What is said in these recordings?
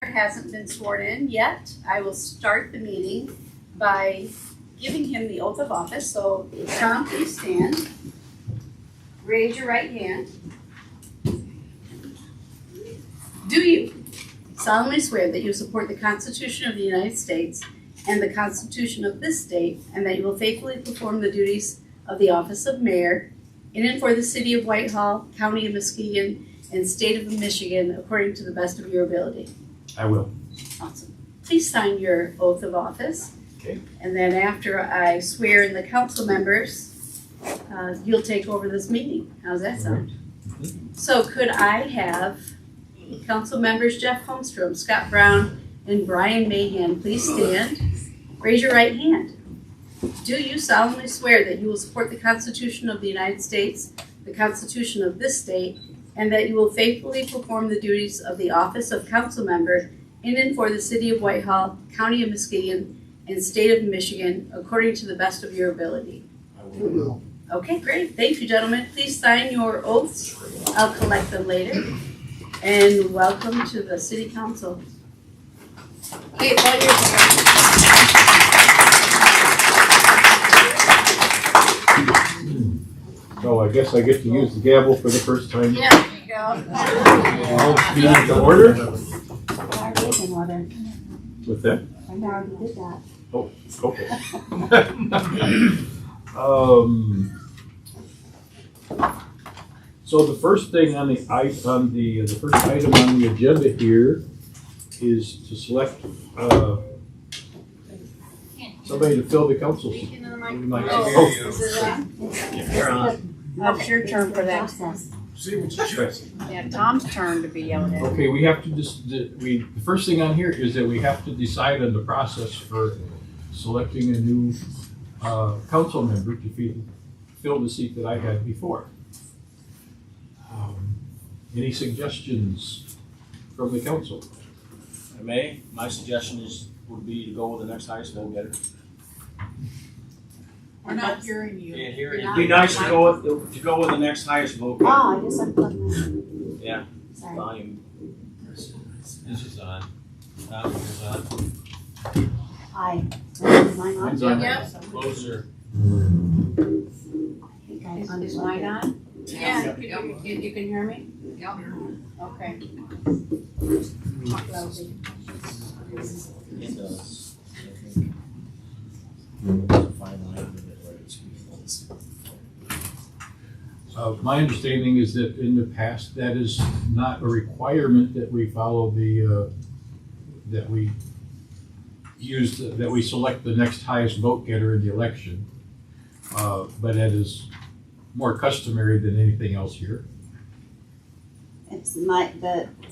Hasn't been sworn in yet. I will start the meeting by giving him the oath of office. So Tom, please stand. Raise your right hand. Do you solemnly swear that you will support the Constitution of the United States and the Constitution of this state, and that you will faithfully perform the duties of the office of mayor in and for the City of Whitehall, County of Muskegon, and State of Michigan according to the best of your ability? I will. Awesome. Please sign your oath of office. Okay. And then after I swear in the council members, you'll take over this meeting. How's that sound? Mm-hmm. So could I have council members Jeff Holmstrom, Scott Brown, and Brian Mahan please stand? Raise your right hand. Do you solemnly swear that you will support the Constitution of the United States, the Constitution of this state, and that you will faithfully perform the duties of the office of council member in and for the City of Whitehall, County of Muskegon, and State of Michigan according to the best of your ability? I will. Okay, great. Thank you, gentlemen. Please sign your oaths. I'll collect them later. And welcome to the City Council. Okay, while you're So I guess I get to use the gavel for the first time. Yeah, there you go. Meeting to order. I already in order. With that. I already did that. Oh, okay. So the first thing on the first item on the agenda here is to select somebody to fill the council seat. It's your turn for that. Yeah, Tom's turn to be yelled at. Okay, we have to the first thing on here is that we have to decide on the process for selecting a new council member to fill the seat that I had before. Any suggestions from the council? I may. My suggestion would be to go with the next highest vote getter. We're not hearing you. It'd be nice to go with the next highest vote getter. Oh, I just unplugged my. Yeah. Sorry. Volume. This is on. That one is on. Hi. Is mine on? Mine's on. Yep. Closer. Is mine on? Yeah. You can hear me? Yep. Okay. It does. There's a fine line with it where it's My understanding is that in the past, that is not a requirement that we follow that we select the next highest vote getter in the election. But that is more customary than anything else here. As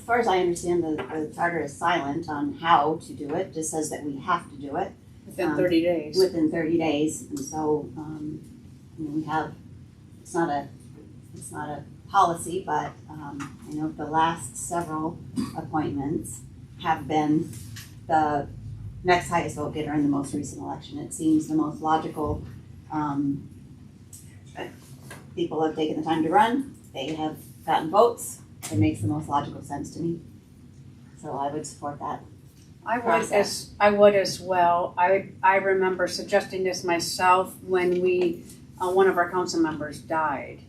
far as I understand, the charter is silent on how to do it, just says that we have to do it. Within 30 days. Within 30 days, and so, we have, it's not a policy, but, I know the last several appointments have been the next highest vote getter in the most recent election. It seems the most logical. People have taken the time to run, they have gotten votes, it makes the most logical sense to me. So I would support that. I would as well. I remember suggesting this myself when one of our council members died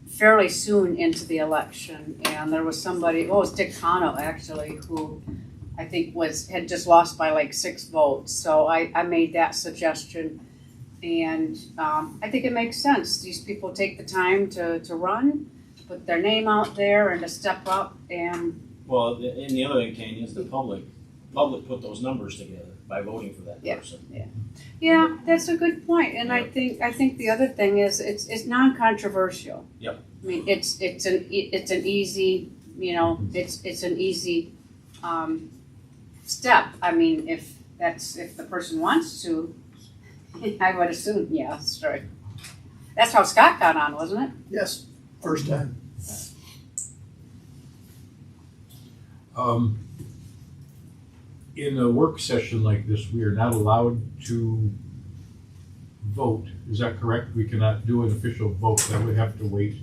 fairly soon into the election, and there was somebody, it was Dick Cano actually, who I think had just lost by like 6 votes. So I made that suggestion, and I think it makes sense. These people take the time to run, to put their name out there, and to step up and. Well, and the other thing, Tanya, is the public put those numbers together by voting for that person. Yeah, that's a good point. And I think the other thing is it's non-controversial. Yep. I mean, it's an easy, it's an easy step. I mean, if the person wants to, I would assume, yeah, that's right. That's how Scott got on, wasn't it? Yes, first time. In a work session like this, we are not allowed to vote. Is that correct? We cannot do an official vote. That would have to wait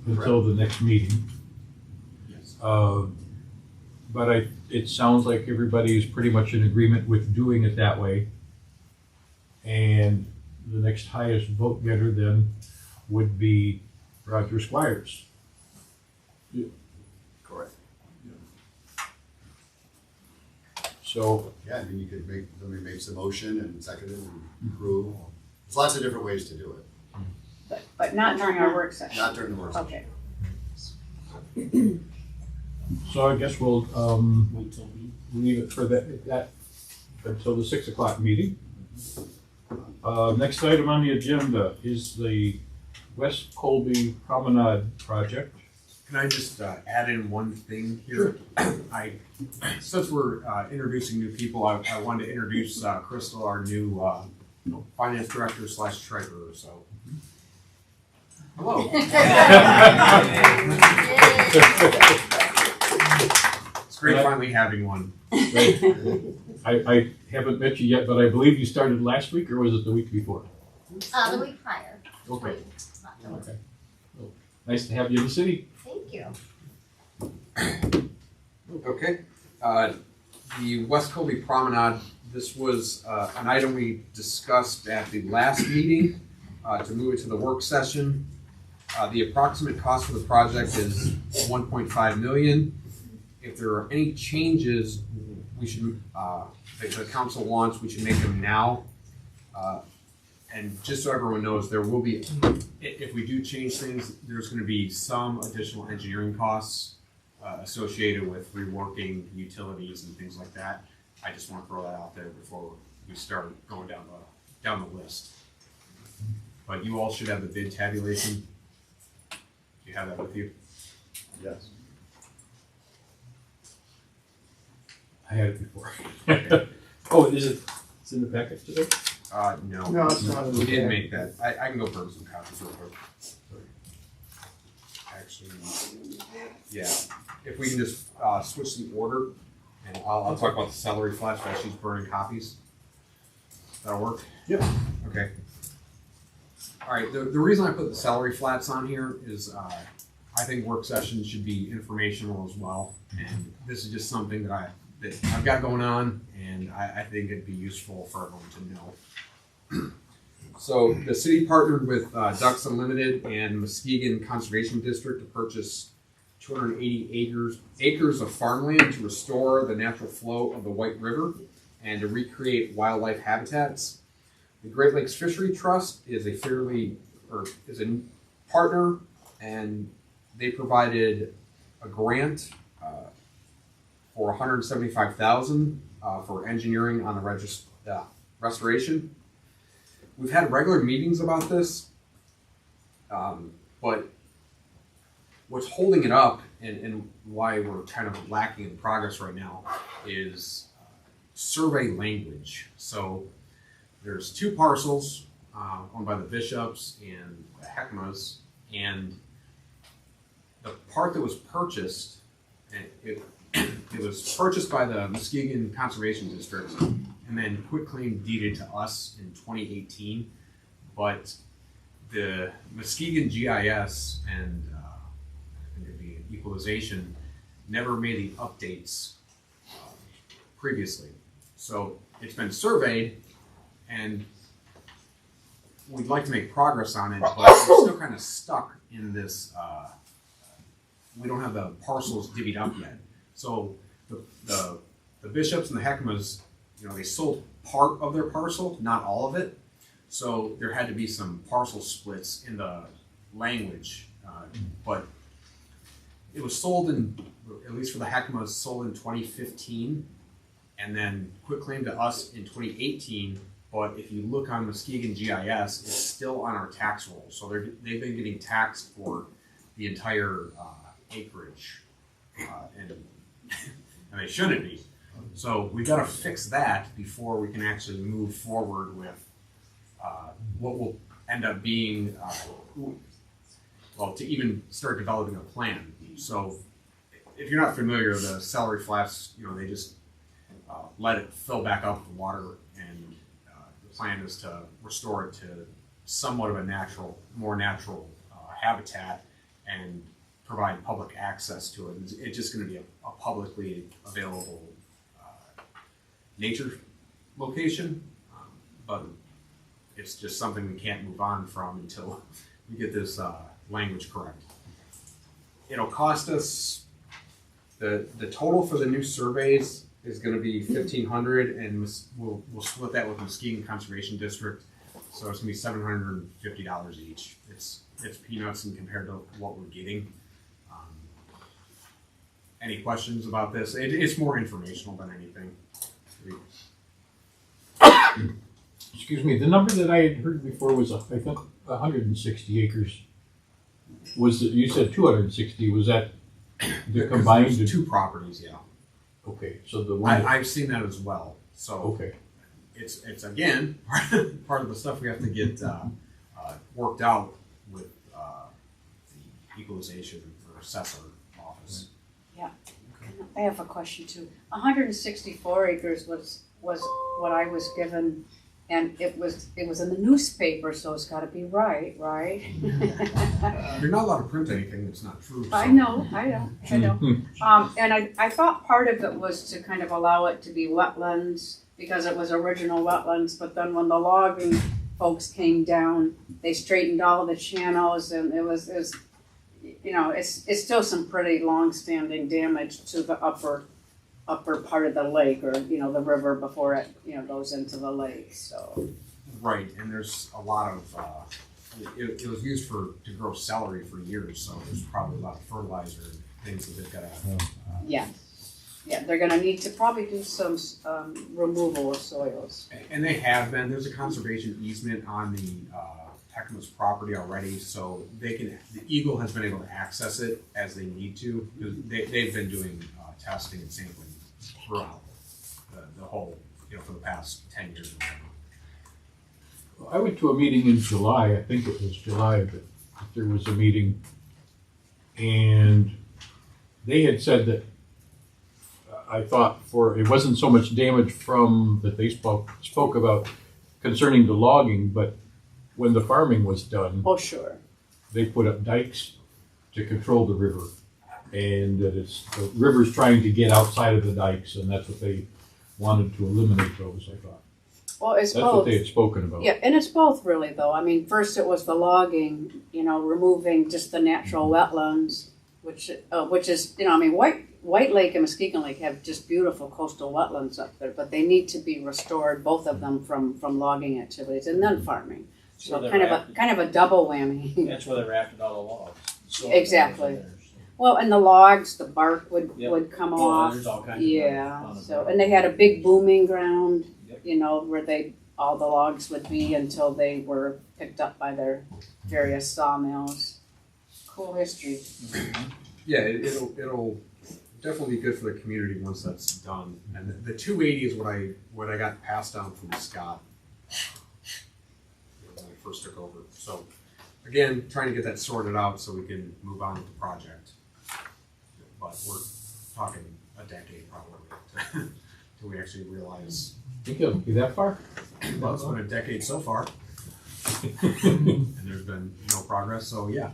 until the next meeting. Yes. but it sounds like everybody is pretty much in agreement with doing it that way. And the next highest vote getter then would be Roger Squires. Correct. So, Yeah, I mean, you could make, somebody makes a motion and second it and approve. There's lots of different ways to do it, But not during our work session. not during the work session. Okay. so I guess we'll, Wait till we. leave it for that until the 6 o'clock meeting. Next item on the agenda is the West Colby Promenade project. Can I just add in one thing here? Since we're introducing new people, I wanted to introduce Crystal, our new finance director / treasurer. So, hello. It's great finally having one. I haven't met you yet, but I believe you started last week, or was it the week before? The week prior. Okay. October. Okay. Well, nice to have you in the city. Thank you. Okay. The West Colby Promenade, this was an item we discussed at the last meeting to move it to the work session. The approximate cost for the project is $1.5 million. If there are any changes we should, that the council wants, we should make them now. And just so everyone knows, there will be, if we do change things, there's going to be some additional engineering costs associated with reworking utilities and things like that. I just want to throw that out there before we start going down the list. But you all should have the bid tabulation. Do you have that with you? Yes. I had it before. Oh, is it? It's in the packet today? No. No, it's not in the We didn't pack. make that. I can go burn some copies real quick. Actually, yeah. If we can just switch the order, and I'll talk about the salary flash while she's burning copies. That'll work? Yep. Okay. All right, the reason I put the salary flats on here is I think work sessions should be informational as well. And this is just something that I've got going on, and I think it'd be useful for everyone to know. So the city partnered with Ducks Unlimited and Muskegon Conservation District to purchase 280 acres of farmland to restore the natural flow of the White River and to recreate wildlife habitats. The Great Lakes Fishery Trust is a partner, and they provided a grant for $175,000 for engineering on the restoration. We've had regular meetings about this, but what's holding it up and why we're kind of lacking in progress right now is survey language. So there's two parcels owned by the Bishops and the Heckmas, and the part that was purchased, it was purchased by the Muskegon Conservation District and then quitclaim deeded to us in 2018. But the Muskegon GIS and I think it'd be equalization never made the updates previously. So it's been surveyed, and we'd like to make progress on it, but we're still kind of stuck in this. We don't have the parcels divvied up yet. So the Bishops and the Heckmas, they sold part of their parcel, not all of it. So there had to be some parcel splits in the language, but it was sold at least for the Heckmas, sold in 2015, and then quitclaim to us in 2018. But if you look on Muskegon GIS, it's still on our tax roll. So they've been getting taxed for the entire acreage, and they shouldn't be. So we got to fix that before we can actually move forward with what will end up being, to even start developing a plan. So if you're not familiar, the salary flats, they just let it fill back up with water, and the plan is to restore it to somewhat of a more natural habitat, and provide public access to it. It's just gonna be a publicly available nature location, but it's just something we can't move on from until we get this language correct. It'll cost us, the total for the new surveys is gonna be $1,500, and we'll split that with Muskegon Conservation District, so it's gonna be $750 each. It's peanuts in compared to what we're getting. Any questions about this? It's more informational than anything. Excuse me, the number that I had heard before was, I think, 160 acres. You said 260, was that the combined? There's two properties, yeah. Okay, so the one. I've seen that as well, so. Okay. It's again, part of the stuff we have to get worked out with the equalization or assessor office. I have a question too. 164 acres was what I was given, and it was in the newspaper, so it's got to be right? You're not allowed to print anything that's not true. So. I know. And I thought part of it was to kind of allow it to be wetlands because it was original wetlands, but then when the logging folks came down, they straightened all the channels, and it was it's still some pretty long-standing damage to the upper part of the lake, or the river before it goes into the lake. So right, and there's a lot of it was used to grow celery for years, so there's probably a lot of fertilizer and things that they've got to. Yeah, they're gonna need to probably do some removal of soils. And they have been. There's a conservation easement on the Tecum's property already, so the Eagle has been able to access it as they need to, because they've been doing testing and sampling throughout the whole, for the past 10 years or whatever. I went to a meeting in July, I think it was July, that there was a meeting, and they had said that I thought it wasn't so much damage from that they spoke about concerning the logging, but when the farming was done, Oh, sure. they put up dikes to control the river, and that the river's trying to get outside of the dikes, and that's what they wanted to eliminate those, I thought. Well, it's That's both. what they had spoken about. Yeah, and it's both really though. I mean, first it was the logging, removing just the natural wetlands, which is, White Lake and Muskegon Lake have just beautiful coastal wetlands up there, but they need to be restored, both of them from logging activities and then farming. So kind of a double whammy. That's where they rafted all the logs. So Exactly. Well, and the logs, the bark would come Oh, off. there's all kinds of Yeah. on the So, ground. and they had a big booming ground, Yep. where all the logs would be until they were picked up by their various sawmills. Cool history. Yeah, it'll definitely be good for the community once that's done. And the 280 is what I got passed down from Scott when I first took over. So again, trying to get that sorted out so we can move on with the project. But we're talking a decade probably till we actually realize. Think it'll be that far? Well, it's been a decade so far, and there's been no progress. So yeah.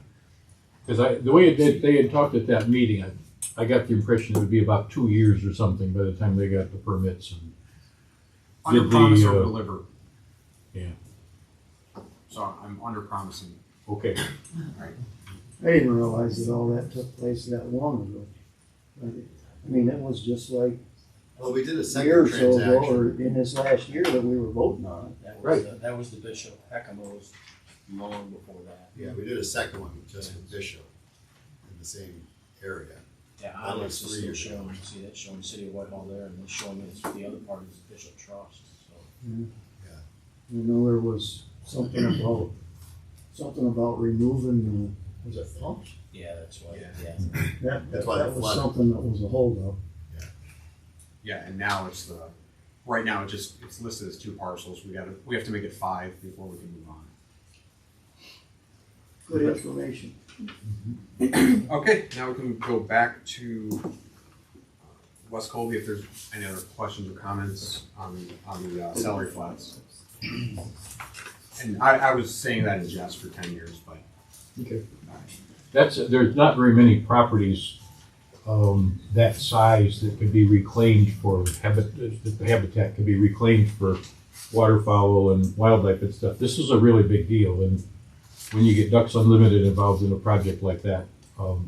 Because the way they had talked at that meeting, I got the impression it would be about 2 years or something by the time they got the permits. And Under did promise the, or deliver. Yeah. So I'm under promising. Okay. I didn't realize that all that took place that long ago. I mean, it was just like Well, we did a a second year or so ago, transaction. or in this last year that we were voting on it. That was the Bishop. Heckama's long before that. Yeah, we did a second one just with Bishop in the same area. Yeah, That I was was 3 still years showing, ago. see that showing City of Whitehall there, and then showing it's the other part is Bishop Trust, so. You know, there was something about removing was it pumps? Yeah, that's why, Yeah. yeah. That's why That they was flooded. something that was a holdup. Yeah, and now right now it's listed as 2 parcels. We have to make it 5 before we can move on. Good information. Okay, now we can go back to West Colby if there's any other questions or comments on the salary flats. And I was saying that in jest for 10 years, but Okay. there's not very many properties, that size that could be reclaimed for the habitat could be reclaimed for waterfowl and wildlife and stuff. This is a really big deal, and when you get Ducks Unlimited involved in a project like that,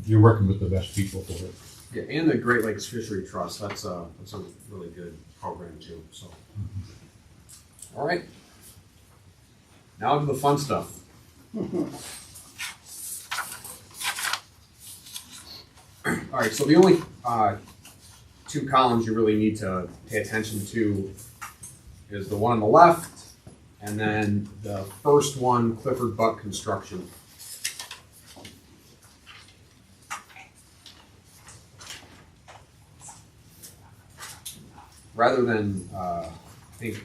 you're working with the best people for it. Yeah, and the Great Lakes Fishery Trust, that's a really good program too, so. All right. Now to the fun stuff. All right, so the only two columns you really need to pay attention to is the one on the left, and then the first one, Clifford Buck Construction. Rather than, I think,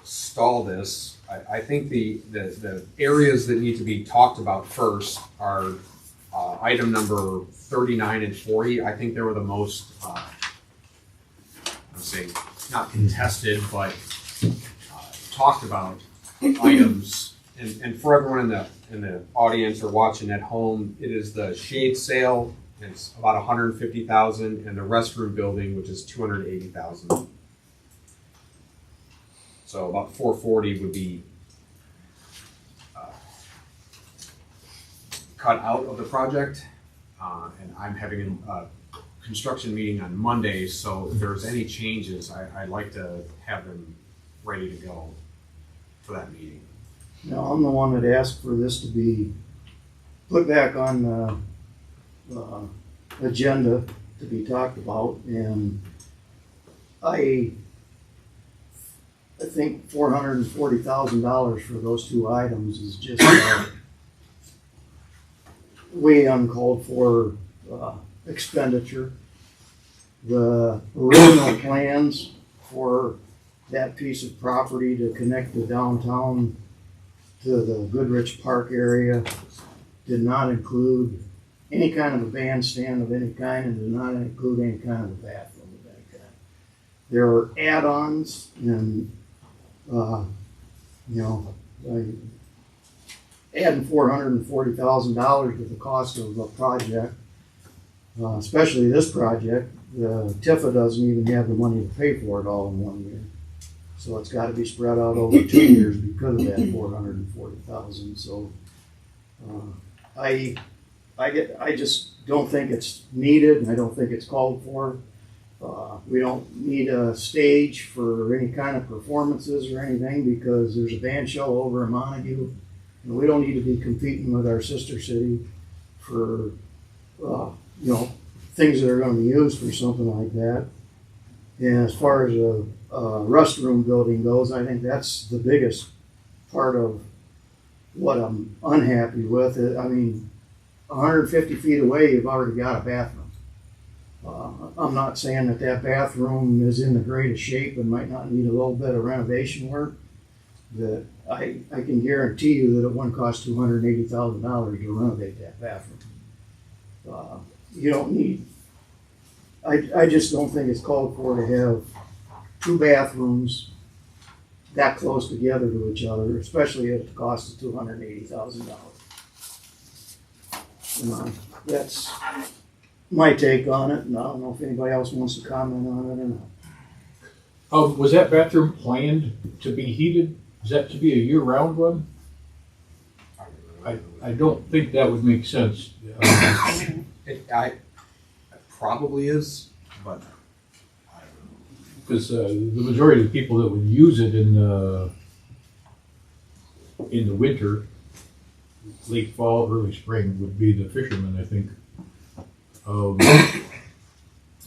stall this, I think the areas that need to be talked about first are item number 39 and 40. I think they were the most, let's say, not contested, but talked about items. And for everyone in the audience or watching at home, it is the shade sale. It's about $150,000, and the restroom building, which is $280,000. So about $440,000 would be cut out of the project. And I'm having a construction meeting on Monday, so if there's any changes, I'd like to have them ready to go for that meeting. Now, I'm the one that asked for this to be put back on the agenda to be talked about, and I think $440,000 for those two items is just way uncalled for expenditure. The original plans for that piece of property to connect the downtown to the Goodrich Park area did not include any kind of a bandstand of any kind, and did not include any kind of a bathroom of any kind. There are add-ons and, adding $440,000 to the cost of a project, especially this project. The Tifa doesn't even have the money to pay for it all in 1 year. So it's got to be spread out over 2 years because of that $440,000. So I just don't think it's needed, and I don't think it's called for. We don't need a stage for any kind of performances or anything, because there's a band show over in Montague, and we don't need to be competing with our sister city for things that are going to be used for something like that. And as far as a restroom building goes, I think that's the biggest part of what I'm unhappy with. I mean, 150 feet away, you've already got a bathroom. I'm not saying that bathroom is in the greatest shape and might not need a little bit of renovation work. That I can guarantee you that it wouldn't cost $280,000 to renovate that bathroom. You don't need. I just don't think it's called for to have two bathrooms that close together to each other, especially at the cost of $280,000. That's my take on it, and I don't know if anybody else wants to comment on it or not. Was that bathroom planned to be heated? Is that to be a year-round one? I don't think that would make sense. It probably is, but because the majority of the people that would use it in the winter, late fall, early spring, would be the fishermen, I think.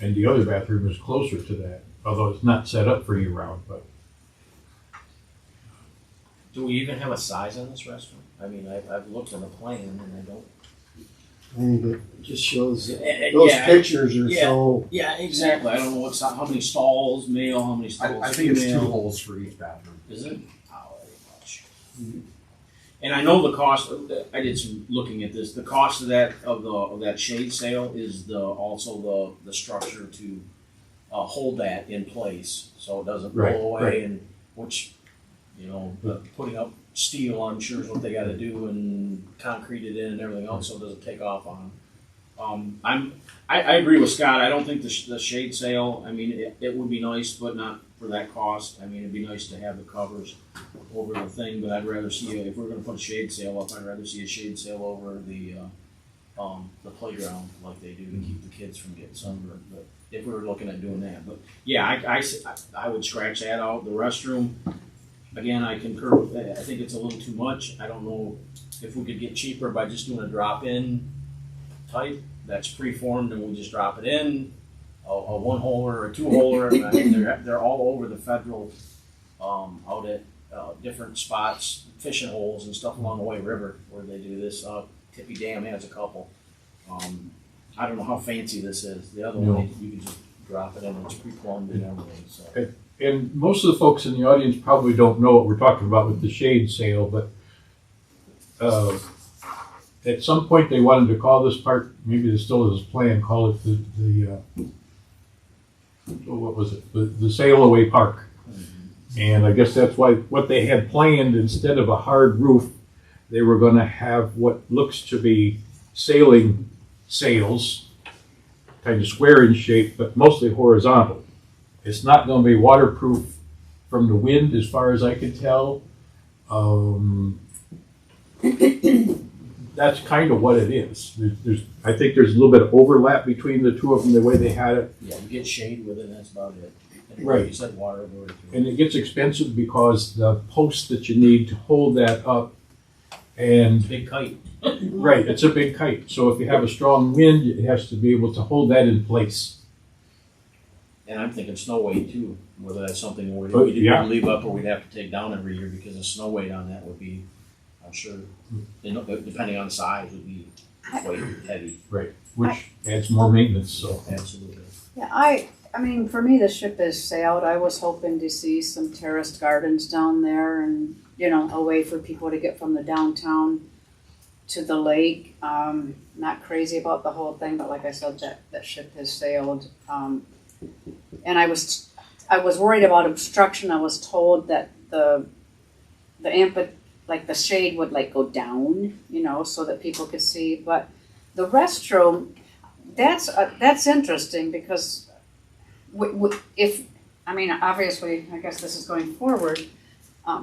And the other bathroom is closer to that, although it's not set up for year-round. But Do we even have a size on this restaurant? I mean, I've looked at the plan and I don't. I think it just shows those pictures are so. Yeah, exactly. I don't know how many stalls male, how many stalls I think it's 2 female. holes for each bathroom. Is it? Oh, that ain't much. And I know the cost. I did some looking at this. The cost of that shade sail is also the structure to hold that in place so it doesn't blow away, right. and which putting up steel, I'm sure is what they gotta do, and concrete it in and everything else, so it doesn't take off on them. I agree with Scott, I don't think the shade sail, I mean, it would be nice, but not for that cost. I mean, it'd be nice to have the covers over the thing, but I'd rather see, if we're gonna put a shade sail up, I'd rather see a shade sail over the playground like they do to keep the kids from getting sunburned, but if we were looking at doing that, but yeah, I would scratch that out. The restroom, again, I concur with that. I think it's a little too much. I don't know if we could get cheaper by just doing a drop-in type that's preformed and we just drop it in, a one-holer or a two-holer. I mean, they're all over the federal, out at different spots, fishing holes and stuff along the White River where they do this. Tippy Dam has a couple. I don't know how fancy this is. The other one, you can just drop it in, it's pre-plumbed and everything, so. And most of the folks in the audience probably don't know what we're talking about with the shade sail, but at some point they wanted to call this park, maybe there still is a plan, call it what was it? The Sail Away Park. And I guess that's why what they had planned, instead of a hard roof, they were going to have what looks to be sailing sails, kind of square in shape, but mostly horizontal. It's not going to be waterproof from the wind, as far as I can tell. That's kind of what it is. I think there's a little bit of overlap between the two of them, the way they had it. Yeah, you get shade with it, that's about it. And Right. You said water. And it gets expensive because the posts that you need to hold that up, and Big kite. right, it's a big kite. So if you have a strong wind, it has to be able to hold that in place. And I'm thinking snow weight too, whether that's something we'd Yeah. leave up or we'd have to take down every year, because the snow weight on that would be, I'm sure, depending on size, would be quite heavy. Right, which adds more maintenance, so. Absolutely. Yeah, I mean, for me, the ship has sailed. I was hoping to see some terraced gardens down there and, a way for people to get from the downtown to the lake. Not crazy about the whole thing, but like I said, that ship has sailed. And I was worried about obstruction. I was told that the shade would go down, so that people could see. But the restroom, that's interesting, because obviously, I guess this is going forward,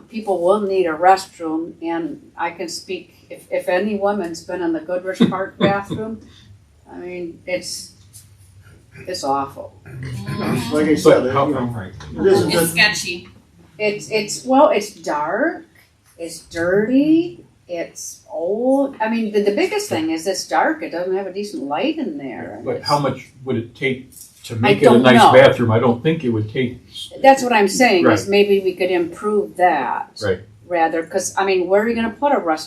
people will need a restroom, and I can speak, if any woman's been in the Goodrich Park bathroom, I mean, it's awful. Like I said, But how- it isn't It's just, sketchy. It's dark, it's dirty, it's old. I mean, the biggest thing is it's dark, it doesn't have a decent light in there. But how much would it take to I make it a don't nice know. bathroom? I don't think it would take. That's what I'm saying, is Right. maybe we could improve that. Right. Rather, because, where are you gonna put a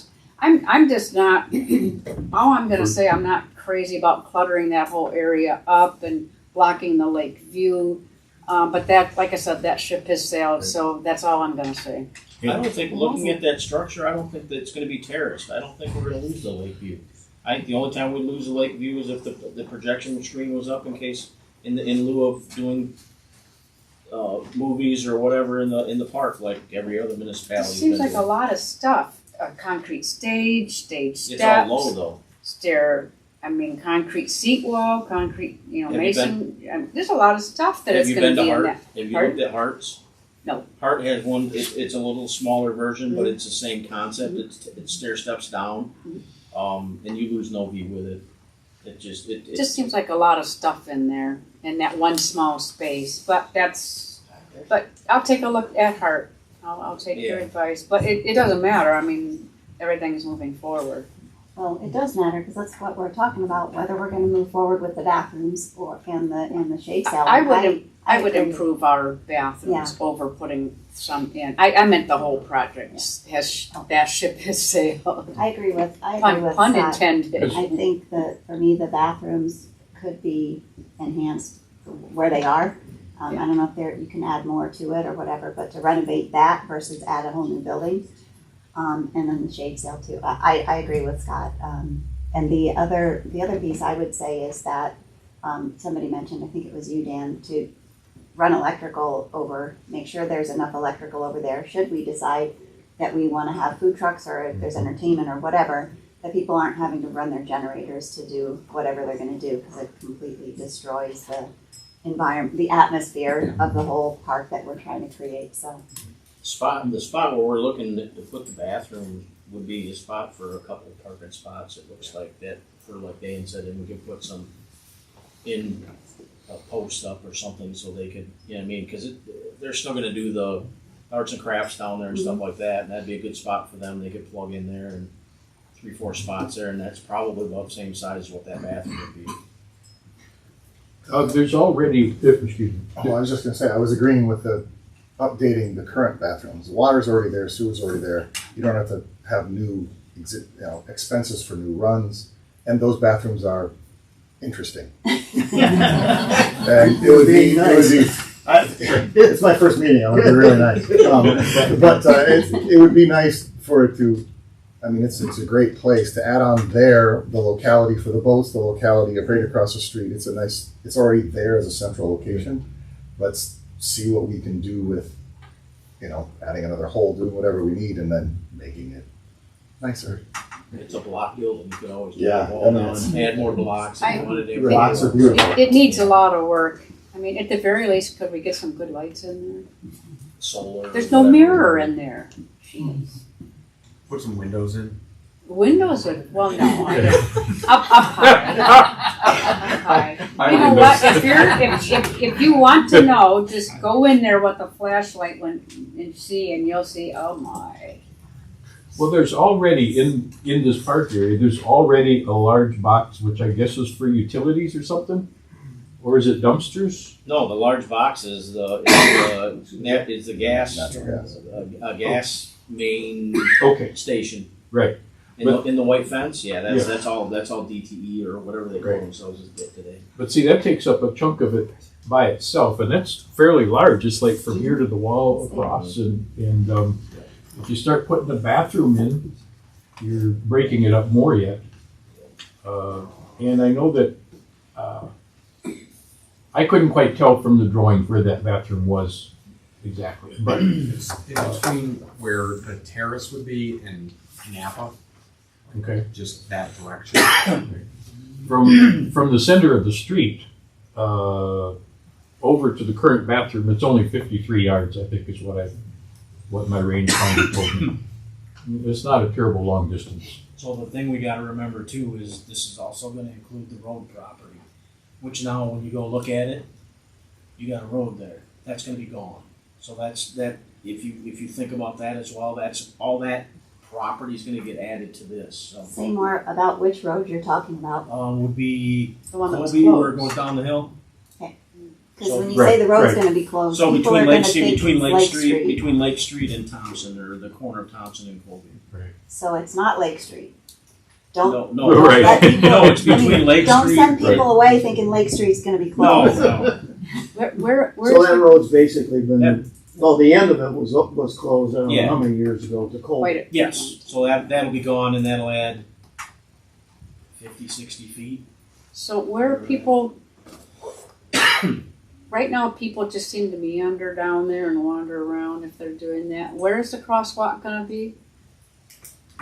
I'm just not, all I'm gonna say, I'm not crazy about cluttering that whole area up and blocking the lake view. But that, like I said, that ship has sailed, so that's all I'm gonna say. I don't think, looking at that structure, I don't think that it's gonna be terraced. I don't think we're gonna lose the lake view. I think the only time we lose the lake view is if the projection screen was up, in case, in lieu of doing movies or whatever in the park, like every other It municipality. seems like a lot of stuff, a concrete stage It's steps, all low though. concrete seat wall, concrete, you mason, there's a lot of stuff that Have is you gonna been to be in Hart? that. Have you Pardon? looked at Hart's? No. Hart has one, it's a little smaller version, but it's the same concept. It's stair steps down, and you lose no view with it. It Just seems like a lot of stuff in there, in that one small space, but I'll take a look at Hart. I'll take your Yeah. advice, but it doesn't matter, everything's moving forward. Well, it does matter, because that's what we're talking about, whether we're gonna move forward with the bathrooms and the shade sail. I would agree. improve our bathrooms over putting some in. I meant the whole project that ship has sailed. I agree with Pun Scott. intended. I think that for me, the bathrooms could be enhanced where they are. I don't know if you can add more to it or whatever, but to renovate that versus add a whole new building. And then the shade sail too. I agree with Scott. And the other piece I would say is that somebody mentioned, I think it was you, Dan, to run electrical over, make sure there's enough electrical over there. Should we decide that we wanna have food trucks or if there's entertainment or whatever, that people aren't having to run their generators to do whatever they're gonna do, cause it completely destroys the environment, the atmosphere of the whole park that we're trying to create, so. The spot where we're looking to put the bathroom would be a spot for a couple of parking spots, it looks like that, for like Dan said, and we could put some in a post up or something so they could, you know what I mean, cause they're still gonna do the arts and crafts down there and stuff like that, and that'd be a good spot for them, they could plug in there and 3-4 spots there, and that's probably about the same size as what that bathroom would be. There's already, excuse me. Oh, I was just gonna say, I was agreeing with the updating the current bathrooms. The water's already there, sewer's already there. You don't have to have new, expenses for new runs, and those bathrooms are interesting. And it's my first meeting, I want to be really nice. But it would be nice for it to, I mean, it's a great place to add on there, the locality for the boats, the locality of right across the street. It's already there as a central location. Let's see what we can do with, adding another hole, doing whatever we need, and then making it nicer. It's a block building, you could always do Yeah, a wall I mean, down and add more blocks if you wanted to. Blocks are beautiful. It needs a lot of work. I mean, at the very least, could we get some good lights in there? Solar. There's no mirror in there. Jeez. Put some windows in. Windows would, well, no. Up high. Up high. You know what, if you want to know, just go in there with a flashlight and see, and you'll see, oh my. Well, there's already, in this park area, there's already a large box, which I guess is for utilities or something? Or is it dumpsters? No, the large box is the gas, Natural gas. a gas main Okay, station. right. In the white fence, yeah, that's all DTE or whatever they call themselves today. But see, that takes up a chunk of it by itself, and that's fairly large. It's like from here to the wall across, and if you start putting the bathroom in, you're breaking it up more yet. And I know that I couldn't quite tell from the drawing where that bathroom was exactly, but It's in between where the terrace would be and Napa, okay. just that direction. From the center of the street over to the current bathroom, it's only 53 yards, I think, is what my rangefinder told me. It's not a terrible long distance. So the thing we gotta remember too is this is also gonna include the road property, which now when you go look at it, you got a road there. That's gonna be gone. So if you think about that as well, that's all that property is gonna get added to this. So Say more about which road you're talking about, would be The one that was Colby where it closed. goes down the hill. because when you Right, say the road's right. gonna be closed, So people between are gonna Lake Street, think between it's Lake Street and Thompson, or the corner of Thompson and Colby. So it's not Lake Street. Don't, No, Right. let people, No, it's between Lake don't Street. send people away thinking Lake Street's gonna be No, closed. no. Where's So that road's basically Yeah. been, well, the end of it was closed, I don't know Yeah. how many years ago, to cold. Wait, Yes, so that'll be gone, and that'll add 50, 60 feet. So where are people, right now, people just seem to meander down there and wander around if they're doing that. Where's the crosswalk gonna be?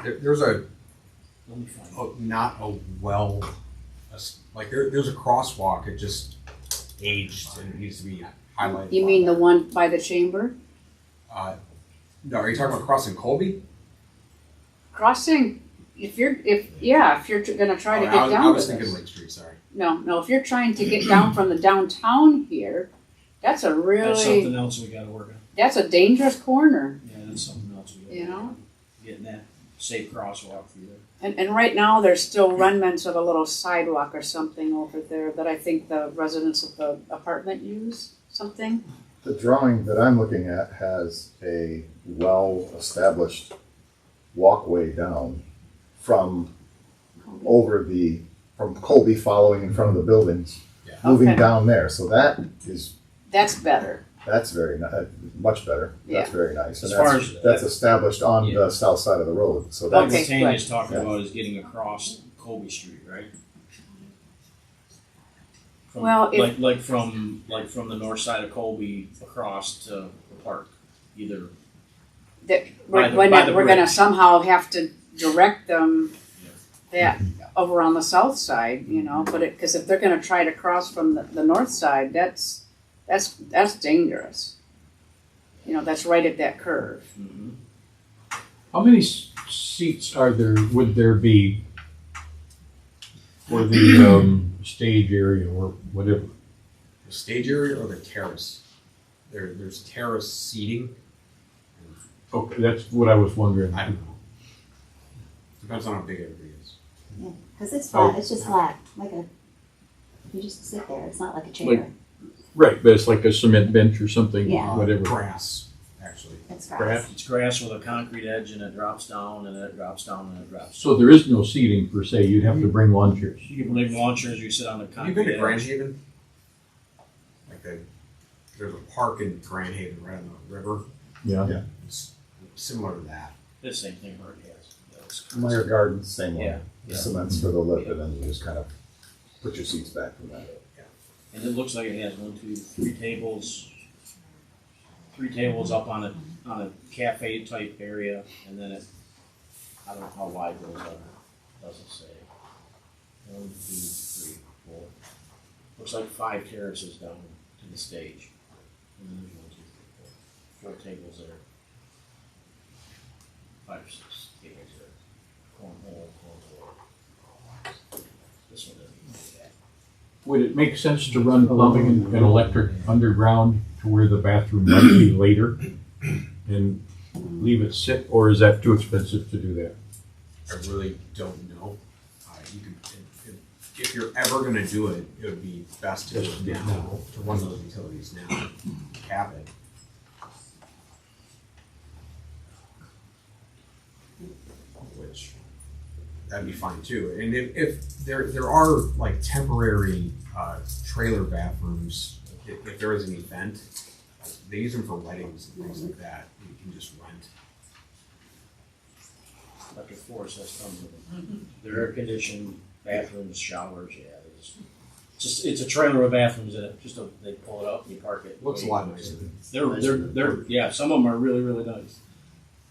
There's Let me find it. not a well, like there's a crosswalk, it just aged and needs to be highlighted. You mean the one by the chamber? No, are you talking about crossing Colby? Crossing, if you're gonna try to get I down was to thinking this. Lake Street, sorry. No, if you're trying to get down from the downtown here, that's a That's really, something else we gotta work on. that's a dangerous corner, Yeah, that's something else we gotta you work know? on. Getting that safe crosswalk through there. And right now, there's still remnants of a little sidewalk or something over there that I think the residents of the apartment use, something. The drawing that I'm looking at has a well-established walkway down from from Colby following in front of the buildings, Yeah. moving Okay. down there. So that's better. very much better. That's Yeah. very nice. And As far as- that's established on Yeah. the south side of the road. So Like that's, what Tanya's good. talking Yeah. about is getting across Colby Street, right? From, Well, if- like from the north side of Colby across to the park, either that By we're, the we're gonna bridge. somehow have to direct them that over on the south side, you know, but because if they're gonna try to cross from the north side, that's dangerous. You know, that's right at that curve. Mhm. How many seats would there be for the stage area or whatever? The stage area or the terrace? There's terrace seating. Okay, that's what I was wondering. I don't know. Depends on how big everybody is. Yeah, because it's flat, it's just flat, you just sit there, it's not like a chair. Right, but it's like a cement bench or something, Yeah. whatever. Grass, actually. It's grass. Grass. It's grass with a concrete edge and it drops down and it drops down and it drops. So there is no seating per se, you'd have to bring lawn chairs. You can leave launchers, you sit on the Have you concrete been to Grand edge. Haven? There's a park in Grand Haven right on the river. Yeah. It's similar to that. The same thing Hart has. That's- Meyer Gardens, same way. Yeah. The cement's for the lip, and then you just kind of put your seats back from that. And it looks like it has 3 tables. 3 tables up on a cafe type area, and then I don't know how wide those are. Doesn't say. 1, 2, 3, 4. Looks like 5 terraces down to the stage. And then there's 1, 2, 3, 4. 4 tables there. 5 or 6 tables there. Cornhole. This one doesn't do that. Would it make sense to run plumbing and electric underground to where the bathroom might be later and leave it sit, or is that too expensive to do that? I really don't know. You could, if you're ever gonna do it, it would be best to do it now, to run those utilities now, cap it. Which, that'd be fine too. And if there are like temporary trailer bathrooms, if there is an event, they use them for weddings and things like that. You can just rent. Like a floor system, they're air conditioned, bathrooms, showers, yeah. It's a trailer with bathrooms in it, they pull it up and you park it. Looks a lot nicer. They're, yeah, some of them are really, really nice.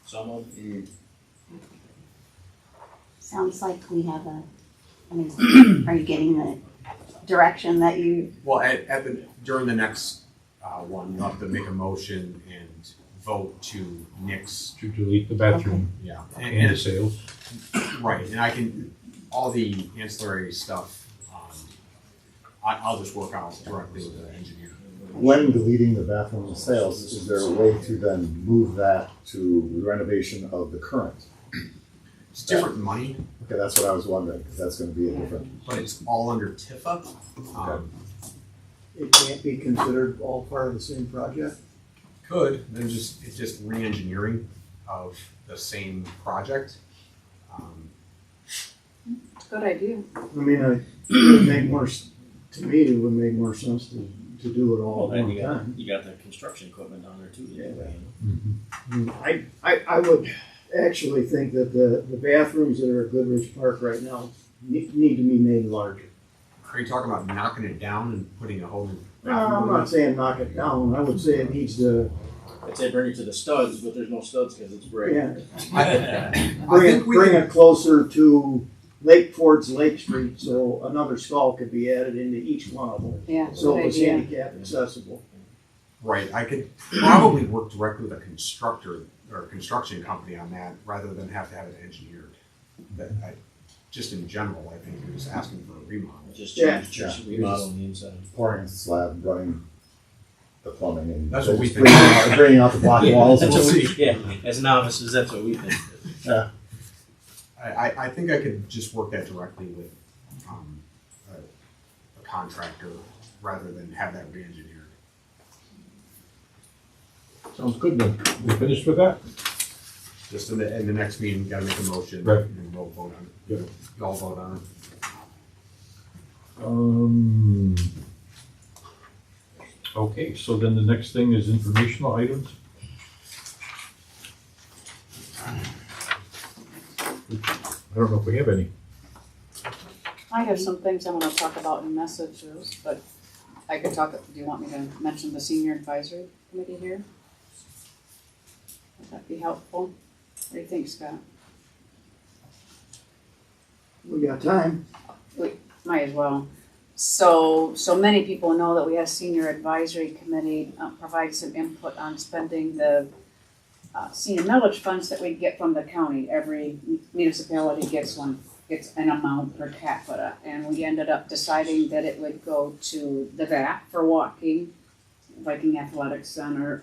Some of them, Sounds like we have are you getting the direction that you, Well, during the next one, you'll have to make a motion and vote to nix, To delete the bathroom yeah. and the sales? Right, and all the ancillary stuff, I'll just work out directly with the engineer. When deleting the bathroom and sales, is there a way to then move that to renovation of the current? It's different money, Okay, that's what I was wondering, because that's gonna be a different. but it's all under TIFA. It can't be considered all part of the same project? Could, then it's just re-engineering of the same project. Good idea. I mean, it would make to me, it would make more sense to do it all well, at then one time. you got the construction equipment down there too. Anyway, I mean, I would actually think that the bathrooms that are at Goodrich Park right now need to be made larger. Are you talking about knocking it down and putting a whole new No, I'm bathroom? not saying knock it down, I would say it needs to, I'd say bring it to the studs, but there's no studs because it's brick. yeah, I bring think we it can, closer to towards Lake Street, so another stall could be added into each one of them. Yeah, So good it was idea. handicap accessible. right, I could probably work directly with a constructor or a construction company on that rather than have to have it engineered. Just in general, I think you're just asking for a remodel. Just Yeah. just remodel the inside. Pouring a slab, running the plumbing, and That's what we just think. bringing out the block walls. That's We'll what see. we, yeah, as novices, that's what we think. I think I could just work that directly with a contractor rather than have that re-engineered. Sounds good then. We finished with that? Just in the next meeting, you gotta make a motion Right. and we'll vote on it. Yep. You all vote on it. Okay, so then the next thing is informational items. I don't know if we have any. I have some things I want to talk about in messages, but I could talk, do you want me to mention the senior advisory committee here? Would that be helpful? What do you think, Scott? We got time. Might as well. So many people know that we have senior advisory committee provide some input on spending the senior millage funds that we get from the county. Every municipality gets an amount per capita, and we ended up deciding that it would go to the VAT for walking, Viking Athletic Center.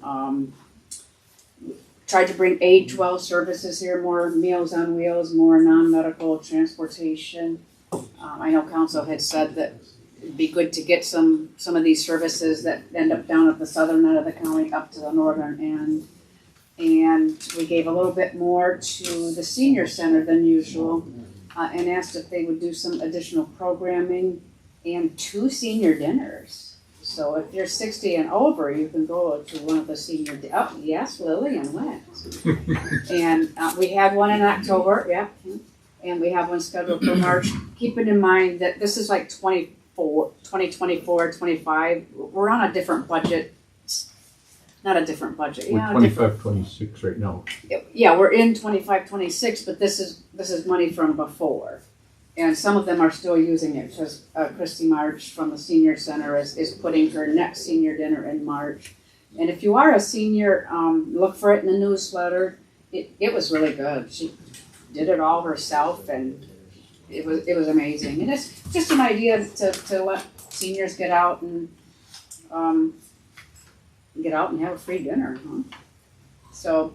Tried to bring age well services here, more Meals on Wheels, more non-medical transportation. I know council had said that it'd be good to get some of these services that end up down at the southern end of the county up to the northern end. And we gave a little bit more to the senior center than usual, and asked if they would do some additional programming and 2 senior dinners. So if you're 60 and over, you can go to one of the senior, oh, yes, Lillian went. And we had one in October, yeah, and we have one scheduled for March, keeping in mind that this is like 2024, 25, we're on a different budget. Not a different budget. We're Yeah, 25, 26 right now. yeah, we're in 25, 26, but this is money from before. And some of them are still using it, because Christy March from the senior center is putting her next senior dinner in March. And if you are a senior, look for it in the newsletter. It was really good. She did it all herself, and it was amazing. And it's just an idea to let seniors get out and have a free dinner, huh? So,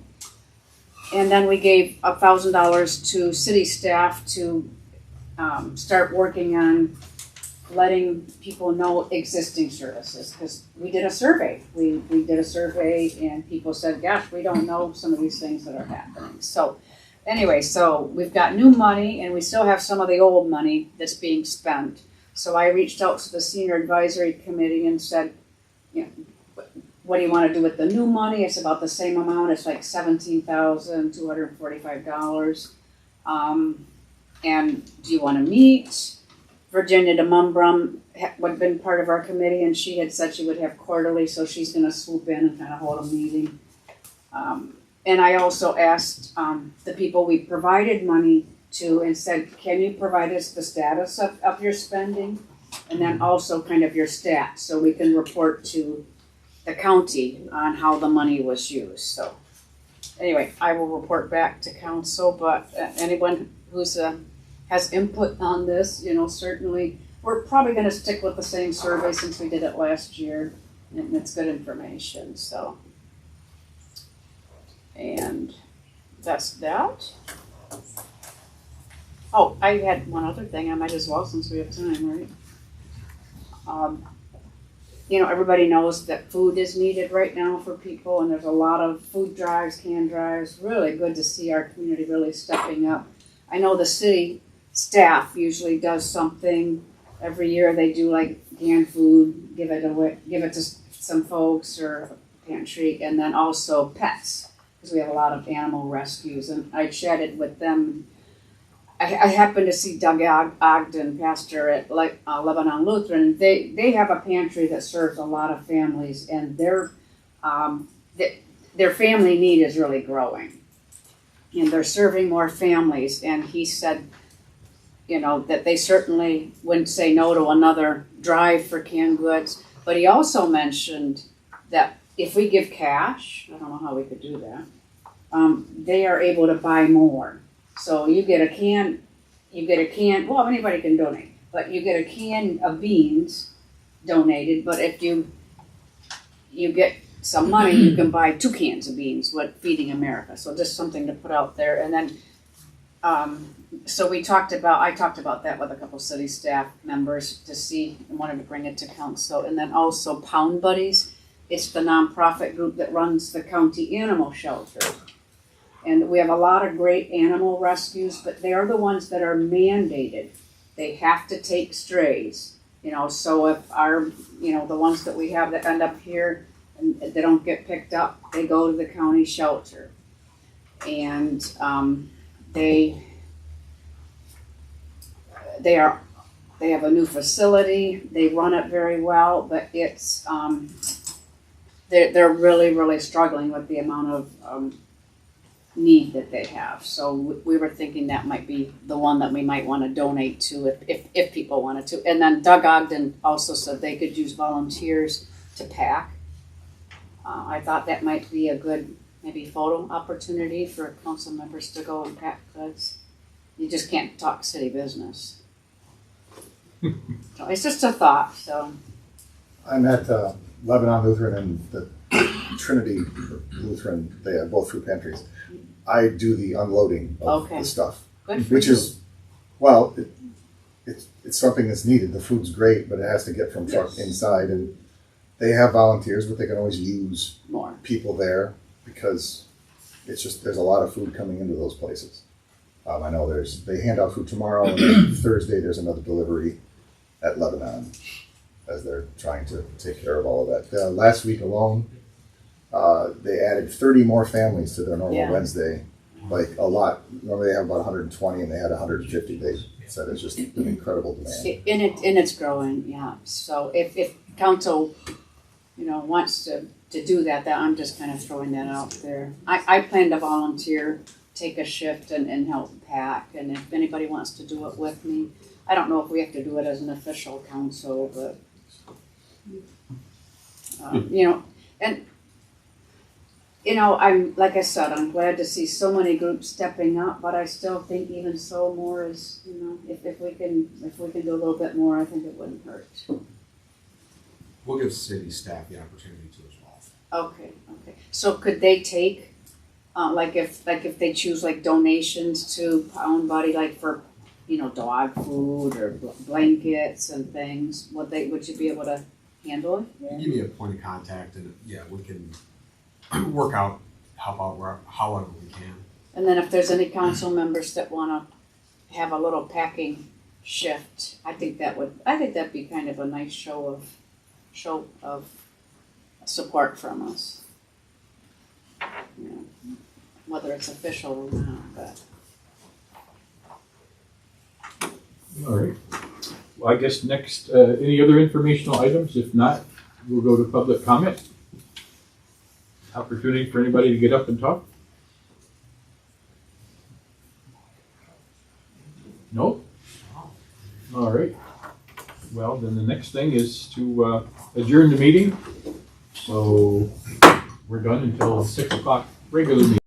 and then we gave $1,000 to city staff to start working on letting people know existing services, because we did a survey. We did a survey and people said, gosh, we don't know some of these things that are happening. So anyway, so we've got new money and we still have some of the old money that's being spent. So I reached out to the senior advisory committee and said, you know, what do you want to do with the new money? It's about the same amount. It's like $17,245. And do you want to meet? Virginia de Mumbrum had been part of our committee, and she had said she would have quarterly, so she's going to swoop in and kind of hold a meeting. And I also asked the people we provided money to and said, can you provide us the status of your spending? And then also kind of your stats, so we can report to the county on how the money was used. So anyway, I will report back to council, but anyone who's has input on this, certainly, we're probably going to stick with the same survey since we did it last year, and it's good information, so. And that's that. Oh, I had one other thing, I might as well since we have time, right? Everybody knows that food is needed right now for people, and there's a lot of food drives, can drives. Really good to see our community really stepping up. I know the city staff usually does something every year. They do like canned food, give it to some folks or a pantry, and then also pets, because we have a lot of animal rescues. And I chatted with them. I happened to see Doug Ogden, pastor at Lebanon Lutheran. They have a pantry that serves a lot of families, and their family need is really growing, and they're serving more families. And he said, that they certainly wouldn't say no to another drive for canned goods. But he also mentioned that if we give cash, I don't know how we could do that, they are able to buy more. So you get a can, well, anybody can donate, but you get a can of beans donated, but if you get some money, you can buy 2 cans of beans with Feeding America. So just something to put out there. And then, so I talked about that with a couple city staff members to see, and wanted to bring it to council. And then also Pound Buddies, it's the nonprofit group that runs the county animal shelter. And we have a lot of great animal rescues, but they are the ones that are mandated. They have to take strays, so if the ones that we have that end up here and they don't get picked up, they go to the county shelter. And they have a new facility. They run it very well, but it's they're really, really struggling with the amount of need that they have. So we were thinking that might be the one that we might want to donate to if people wanted to. And then Doug Ogden also said they could use volunteers to pack. I thought that might be a good maybe photo opportunity for council members to go and pack goods. You just can't talk city business. So it's just a thought, so. I'm at Lebanon Lutheran and the Trinity Lutheran. They have both food pantries. I do the unloading of Okay. the stuff, Good for which you. is, well, it's something that's needed. The food's great, but it has to get from truck Yes. inside. And they have volunteers, but they can always use More. people there because it's just, there's a lot of food coming into those places. I know they hand out food tomorrow, and then Thursday there's another delivery at Lebanon as they're trying to take care of all of that. Last week alone, they added 30 more families to their normal Yeah. Wednesday, like a lot. Normally they have about 120 and they had 150. They said it's just an incredible demand. And it's growing, yeah. So if council, wants to do that, I'm just kind of throwing that out there. I plan to volunteer, take a shift and help pack, and if anybody wants to do it with me, I don't know if we have to do it as an official council, but I'm, like I said, I'm glad to see so many groups stepping up, but I still think even so more is, if we can do a little bit more, I think it wouldn't hurt. We'll give city staff the opportunity to as well. Okay. So could they take, like if they choose like donations to Pound Buddy, like for, dog food or blankets and things, would you be able to handle it? Give me a point of contact, and yeah, we can help out however we can. And then if there's any council members that wanna have a little packing shift, I think that'd be kind of a nice show of support from us. Whether it's official or not, but. All right. Well, I guess next, any other informational items? If not, we'll go to public comment. Opportunity for anybody to get up and talk? No? All right. Well, then the next thing is to adjourn the meeting. So we're done until 6 o'clock regular meeting.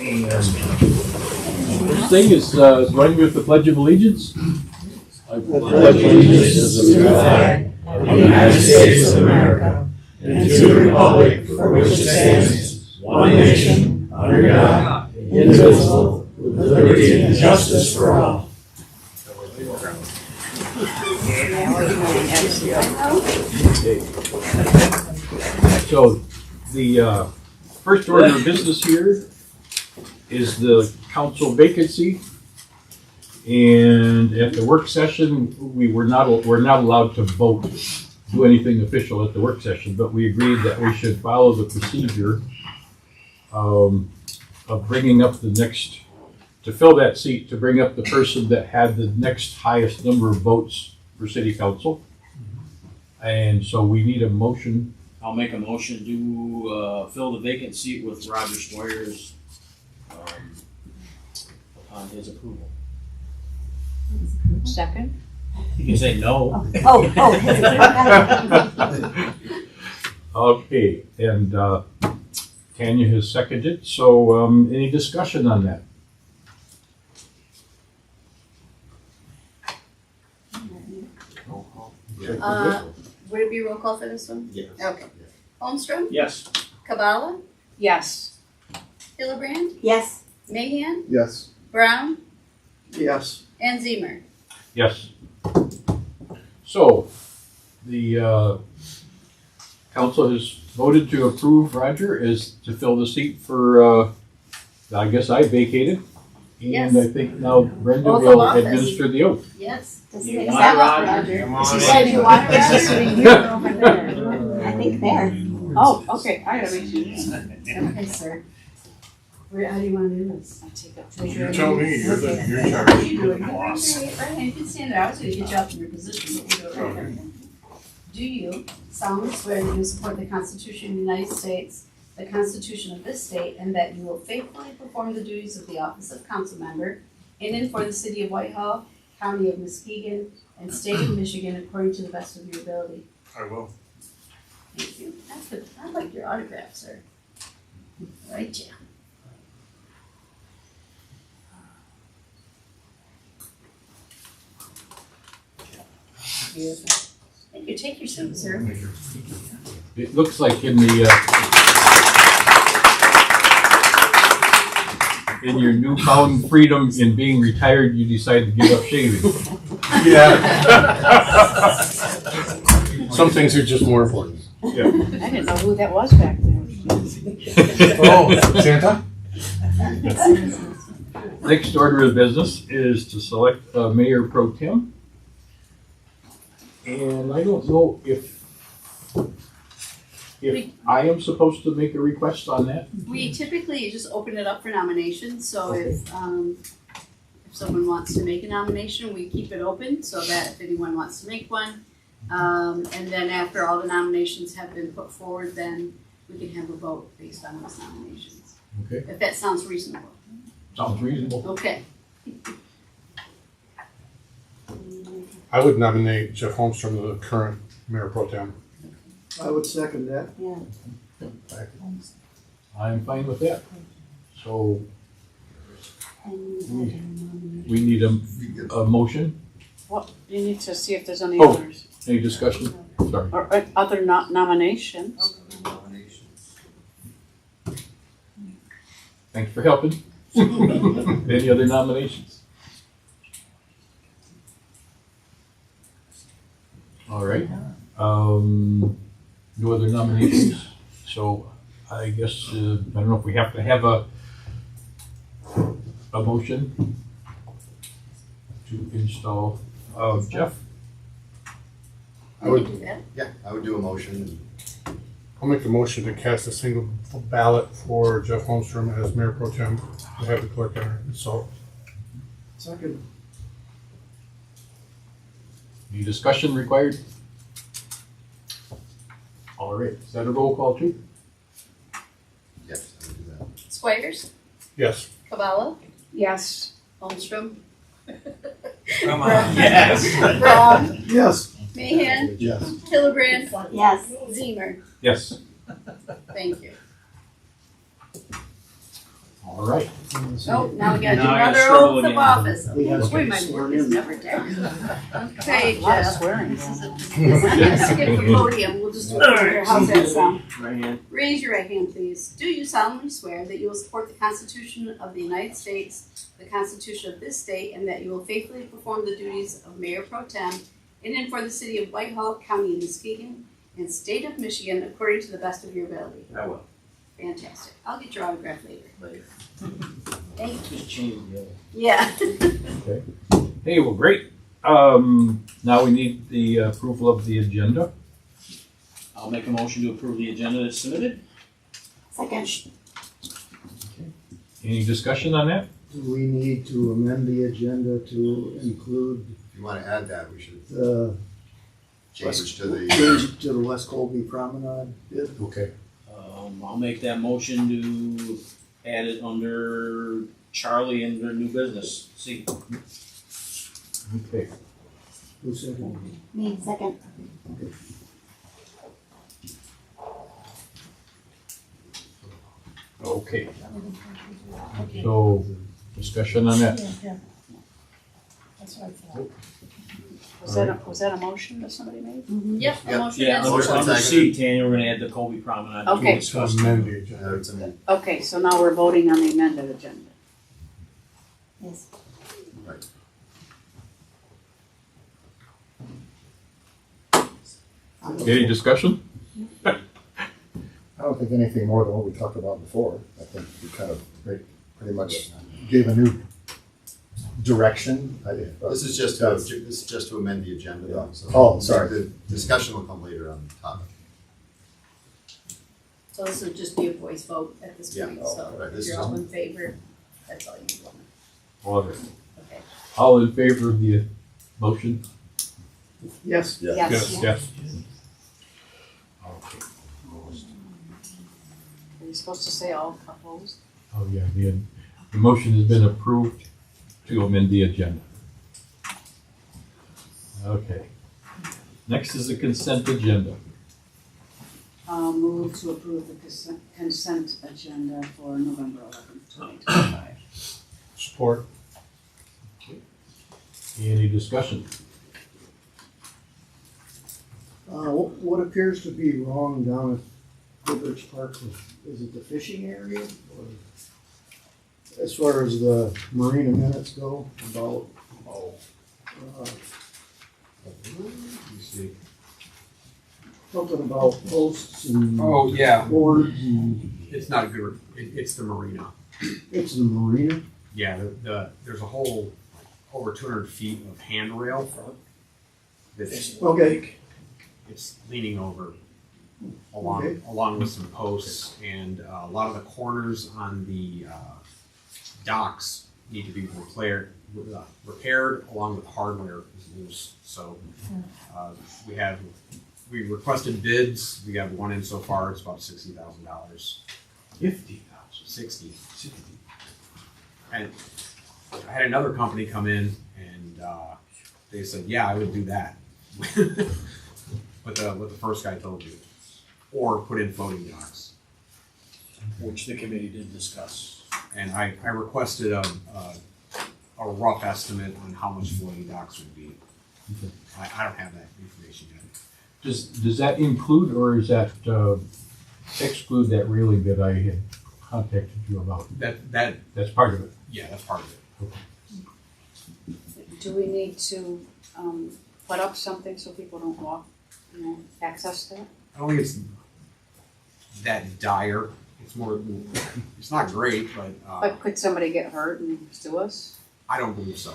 First thing is join me with the Pledge of Allegiance. I pledge allegiance to the flag of the United States of America and to the republic for which it stands, one nation, under God, indivisible, with liberty and justice for all. So the first order of business here is the council vacancy. And at the work session, we're not allowed to vote, do anything official at the work session, but we agreed that we should follow the procedure of bringing up the next, to fill that seat, to bring up the person that had the next highest number of votes for city council. And so we need a motion. I'll make a motion to fill the vacant seat with Roger Squires upon his approval. Second? You can say no. Okay, and Tanya has seconded, so any discussion on that? Would it be roll call for this one? Yes. Okay. Holmstrom, Yes. Kabala, Yes. Hillebrand, Yes. Mahan, Yes. Brown, Yes. and Zemer. Yes. So, the council has voted to approve Roger as to fill the seat for, I guess I vacated. Yes. And I think now Brenda Oath of will office. administer the oath. Yes. Does You it want accept Roger? Roger? Come She on said, in. "You want Roger?" Over there. I think there. Oh, okay, I gotta make sure. Okay, sir. How do you want to do this? I take up. You tell me, you're in charge. You do it. Right hand, you can stand there. I was gonna get you out from your position, but we'll do it right there. Do you solemnly swear that you will support the Constitution of the United States, the Constitution of this state, and that you will faithfully perform the duties of the office of council member in and for the city of Whitehall, county of Muskegon, and state of Michigan according to the best of your ability? I will. Thank you. That's good. I like your autograph, sir. Right, yeah. Thank you. Take your seat, sir. It looks like in the, in your newfound freedom in being retired, you decided to give up shaving. Yeah. Some things are just more important. Yeah. I didn't know who that was back there. Oh, Santa? Next order of business is to select a mayor pro tem. And I don't know if I am supposed to make a request on that. We typically just open it up for nominations, so if someone wants to make a nomination, we keep it open so that if anyone wants to make one. And then after all the nominations have been put forward, then we can have a vote based on those nominations. Okay, If that sounds reasonable. sounds reasonable. Okay. I would nominate Jeff Holmstrom, the current mayor pro tem. I would second that. I'm fine with that. So we need a motion. Well, you need to see if there's any Oh. others. Any discussion? Sorry. Or other nominations. Thanks for helping. Any other nominations? All right. No other nominations. So I guess, I don't know if we have to have a motion to install Jeff. I would, do that. Yeah, I would do a motion. I'll make a motion to cast a single ballot for Jeff Holmstrom as mayor pro tem. I have the clerk enter it, so. Second. Any discussion required? All right, is that a roll call too? Yes, I would do that. Squires, Yes. Kabala, Yes. Holmstrom, Come on. Yes. Brown, Yes. Mahan, Yes. Hillebrand, Yes. Zemer. Yes. Thank you. All right. Oh, now we gotta do Now I gotta another struggle oath of again. office. He has to Boy, be my sworn work is in. never done. Okay, A lot of Jeff. swearing. This is I'm gonna skip the podium. We'll just do it here. How's that sound? Right hand. Raise your right hand, please. Do you solemnly swear that you will support the Constitution of the United States, the Constitution of this state, and that you will faithfully perform the duties of Mayor Pro Tem in and for the City of Whitehall, County of Muskegon, and State of Michigan, according to the best of your ability? I will. Fantastic. I'll get your autograph later. Thank you. Just change the other. Yeah. Hey, well, great. Now we need the approval of the agenda. I'll make a motion to approve the agenda that's submitted. Second. Any discussion on that? Do we need to amend the agenda to include If you want to add that, we should the change to the, change to the West Colby Promenade bid? Okay. I'll make that motion to add it under Charlie and their new business. See, Okay. Who seconded? Me, second. Okay. So, discussion on that? That's what I thought. Was that a motion that somebody made? Yep. Yeah. A motion yeah, is Motion under seconded. C, Tanya, we're gonna add the Colby Promenade. that we Okay. discussed. it's a, Okay, so now we're voting on the amended agenda. Yes. Any discussion? I don't think anything more than what we talked about before. I think we kind of pretty much gave a new direction. this is just to amend the agenda. Yeah. though, so Oh, sorry. The discussion will come later on the topic. So this would just be a voice vote at this Yeah. point, Oh, so right. if This you're is- all in favor, that's all you want. All right. Okay. All in favor of the motion? Yes. Yes. Yes. Are you supposed to say all opposed? Oh, yeah, the motion has been approved to amend the agenda. Okay. Next is the consent agenda. I'll move to approve the consent agenda for November 11th, 2025. Support. Any discussion? What appears to be wrong down at Goodrich Park, is it the fishing area? Or as far as the marina minutes go, about, something about posts and Oh, yeah, boards and, it's not a good, it's the marina. it's the marina? Yeah, there's a whole, over 200 feet of handrail that's, Okay. it's leaning over Okay. along with some posts, and a lot of the corners on the docks need to be repaired along with hardware is loose. So we requested bids. We have one in so far. It's about $60,000. 50,000. 60. And I had another company come in and they said, yeah, I would do that. What the first guy told you. Or put in floating docks. Which the committee did discuss. And I requested a rough estimate on how much floating docks would be. Okay. I don't have that information yet. Does that include or is that exclude that railing that I had contacted you about? That's part of it. Yeah, that's part of it. Do we need to put up something so people don't walk, access that? I don't think it's that dire. It's more, it's not great, but But could somebody get hurt and sue us? I don't believe so.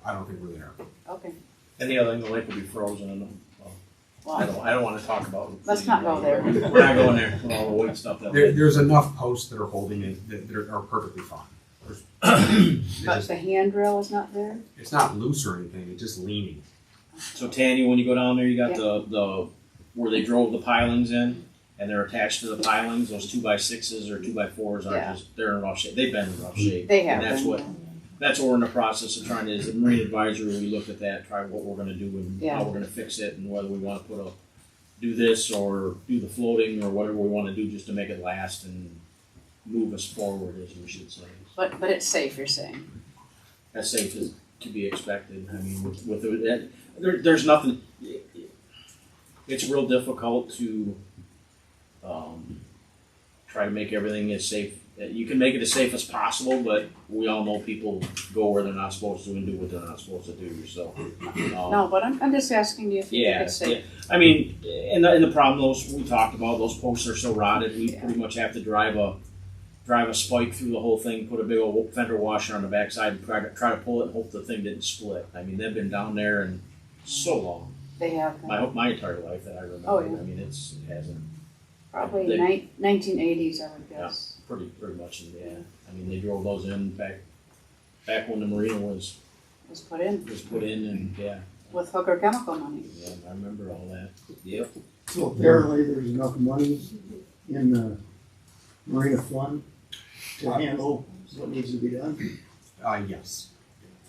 I don't think we're there. Okay, And the other thing, the lake will be frozen and, well, I well, don't wanna talk about it. let's not go there. We're not going there with all the weight stuff that. There's enough posts that are holding it that are perfectly fine. But the handrail is not there? It's not loose or anything. It's just leaning. So Tanya, when you go down there, you got the where they drove the pilings in, and they're attached to the pilings. Those 2x6s or 2x4s are Yeah. they're in rough shape. They've been in rough shape. They have And that's been. that's what we're in the process of trying to. As a marine advisory, we looked at that, try what we're going to do and Yeah. how we're going to fix it, and whether we want to do this or do the floating or whatever we want to do just to make it last. And move us forward, as we should say. But it's safe, you're saying? As safe as to be expected. I mean, with that, there's nothing. It's real difficult to try to make everything as safe. You can make it as safe as possible, but we all know people go where they're not supposed to and do what they're not supposed to do. So, No, but I'm just asking you if you think it's safe. I mean, and the problem those we talked about, those posts are so rotted. We pretty much have to drive a spike through the whole thing, put a big old fender washer on the backside, and try to pull it, and hope the thing didn't split. I mean, they've been down there and so long. They have. My entire life that I remember. Oh, yeah. I mean, it hasn't. Probably They- 1980s, I would guess. Pretty much, yeah. I mean, they drove those in back when the marina was Put in put in, and yeah, with hooker chemical money. yeah, I remember all that. Yep. So apparently there's enough money in the Marina Fund to handle what needs to be done. Yes.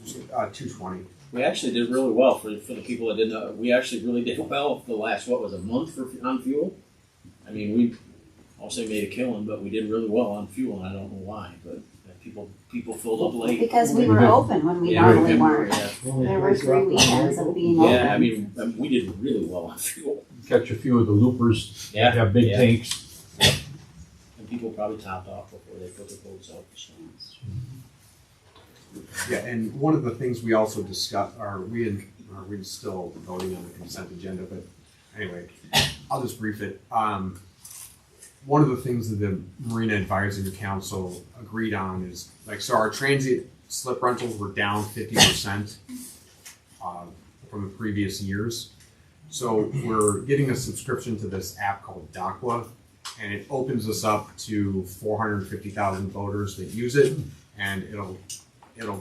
220. We actually did really well for the people that didn't know. We actually really did well the last, what was it, month on fuel? I mean, I'll say made a killing, but we did really well on fuel, and I don't know why, but people filled up late. Because we were open when we normally weren't. Yeah, There were 3 weekends of being yeah. open. I mean, we did really well on fuel. Catch a few of the loopers Yeah, that have big yeah. tanks. And people probably topped off before they put their boats out. So. Yeah, and one of the things we also discussed, we're still voting on the consent agenda, but anyway, I'll just brief it. One of the things that the Marina Advisory Council agreed on is, so our transient slip rentals were down 50% from the previous years. So we're getting a subscription to this app called Docwa, and it opens us up to 450,000 voters that use it, and it'll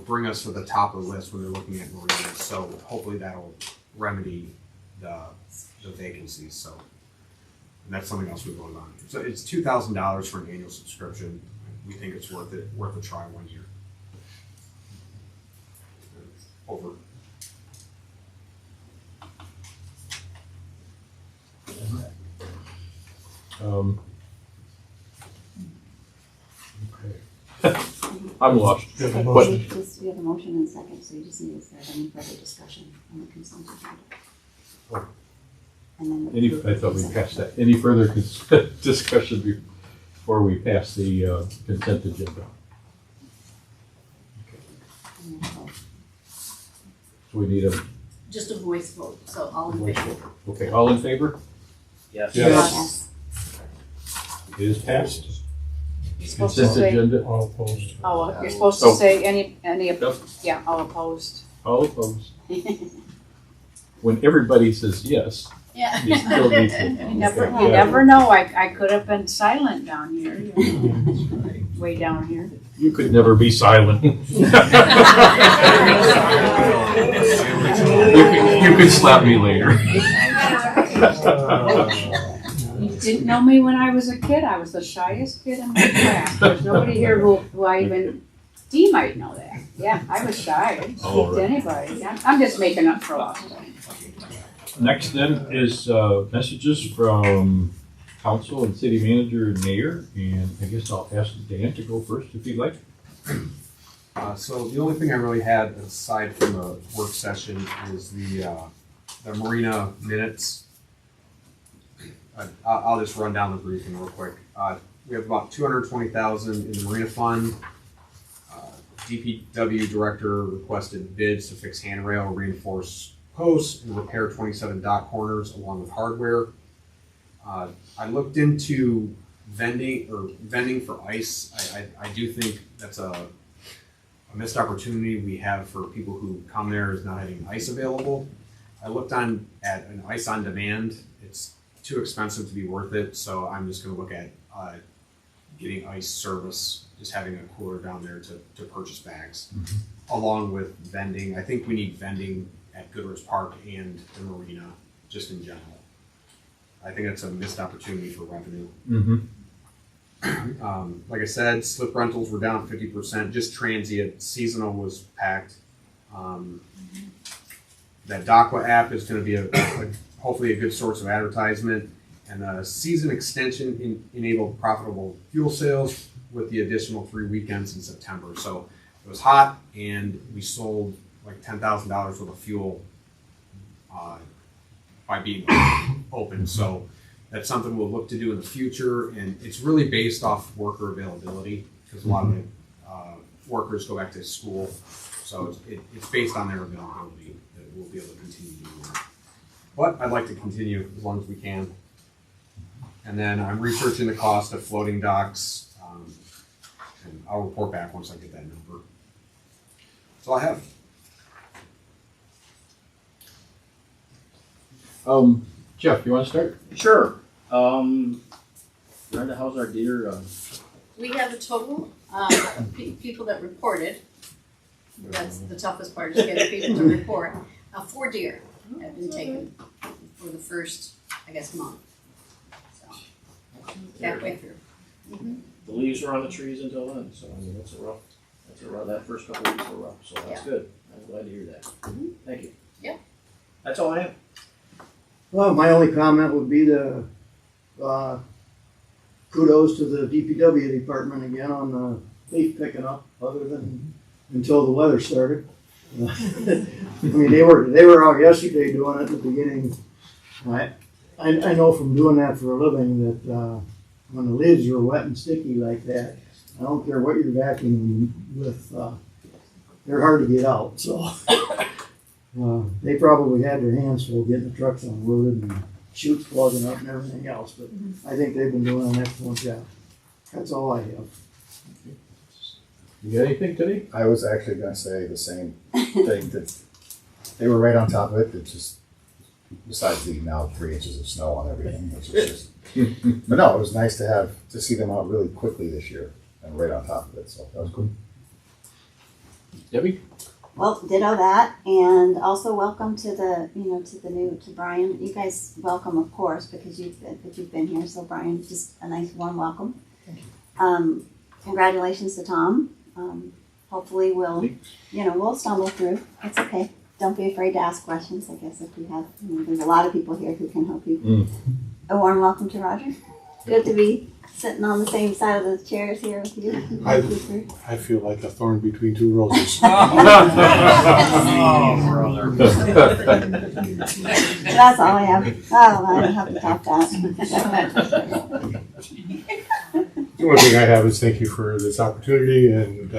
bring us to the top of the list when they're looking at marinas. So hopefully that'll remedy the vacancies. So and that's something else we're going on. So it's $2,000 for an annual subscription. We think it's worth a try 1 year. Over. Okay. I'm lost. Okay, so What? we have a motion and a second, so you just need, is there any further discussion on the consent agenda? And then. I thought we passed that. Any further discussion before we pass the consent agenda? So we need a Just a voice vote, so all in voice favor. vote. Okay, all in favor? Yes. Yes. It is passed. You're supposed to Consent say, agenda. All opposed. oh, you're supposed to Oh. say any, Yep. yeah, all opposed. All opposed. When everybody says yes, Yeah. you still need to. You never, Okay. you never know, I could have been silent down here, you know, way down here. You could never be silent. You could slap me later. You didn't know me when I was a kid, I was the shyest kid in my class. There's nobody here who I even, Dee might know that. Yeah, I was shy, I didn't speak to anybody. I'm just making up for lost time. Next then is messages from council and city manager and mayor, and I guess I'll ask Dan to go first if you'd like. So the only thing I really had aside from the work session is the marina minutes. I'll just run down the briefing real quick. We have about $220,000 in the marina fund. DPW director requested bids to fix handrail, reinforce posts, and repair 27 dock corners along with hardware. I looked into vending for ice. I do think that's a missed opportunity we have for people who come there is not having ice available. I looked at an ice on demand. It's too expensive to be worth it, so I'm just going to look at getting ice service, just having a cooler down there to purchase bags, along with vending. I think we need vending at Goodrich Park and the marina, just in general. I think that's a missed opportunity for revenue. Like I said, slip rentals were down 50%, just transient. Seasonal was packed. That Docwa app is going to be hopefully a good source of advertisement. And the season extension enabled profitable fuel sales with the additional 3 weekends in September. So it was hot, and we sold like $10,000 worth of fuel by being open. So that's something we'll look to do in the future, and it's really based off worker availability because a lot of the workers go back to school. So it's based on their availability that we'll be able to continue doing that. But I'd like to continue as long as we can. And then I'm researching the cost of floating docks, and I'll report back once I get that number. That's all I have. Jeff, you want to start? Sure. Brenda, how's our deer? We have a total people that reported. That's the toughest part, is getting people to report. 4 deer have been taken for the first, I guess, month. So, halfway through. The leaves were on the trees until then, so I mean, that first couple of weeks were rough, so that's good. I'm glad to hear that. Thank you. Yep. That's all I have. Well, my only comment would be to kudos to the DPW department again on the leaf picking up, other than until the weather started. I mean, they were out yesterday doing it at the beginning. I know from doing that for a living that when the leaves are wet and sticky like that, I don't care what you're vacuuming with, they're hard to get out. So they probably had their hands full getting the trucks unloaded and chutes clogging up and everything else. But I think they've been doing an excellent job. That's all I have. You got anything today? I was actually gonna say the same thing, that they were right on top of it. It just, besides the now 3 inches of snow on everything, which is just, but no, it was nice to see them out really quickly this year and right on top of it, so that was good. Debbie? Well, ditto that, and also welcome to the to Brian. You guys welcome, of course, because you've been here. So Brian, just a nice warm welcome. Thank you. Congratulations to Tom. Hopefully we'll stumble through. It's okay. Don't be afraid to ask questions. I guess if we have, there's a lot of people here who can help you. A warm welcome to Roger. Good to be sitting on the same side of the chairs here with you. I feel like a thorn between 2 roses. Oh, brother. That's all I have. Oh, I don't have to top that. The only thing I have is thank you for this opportunity, and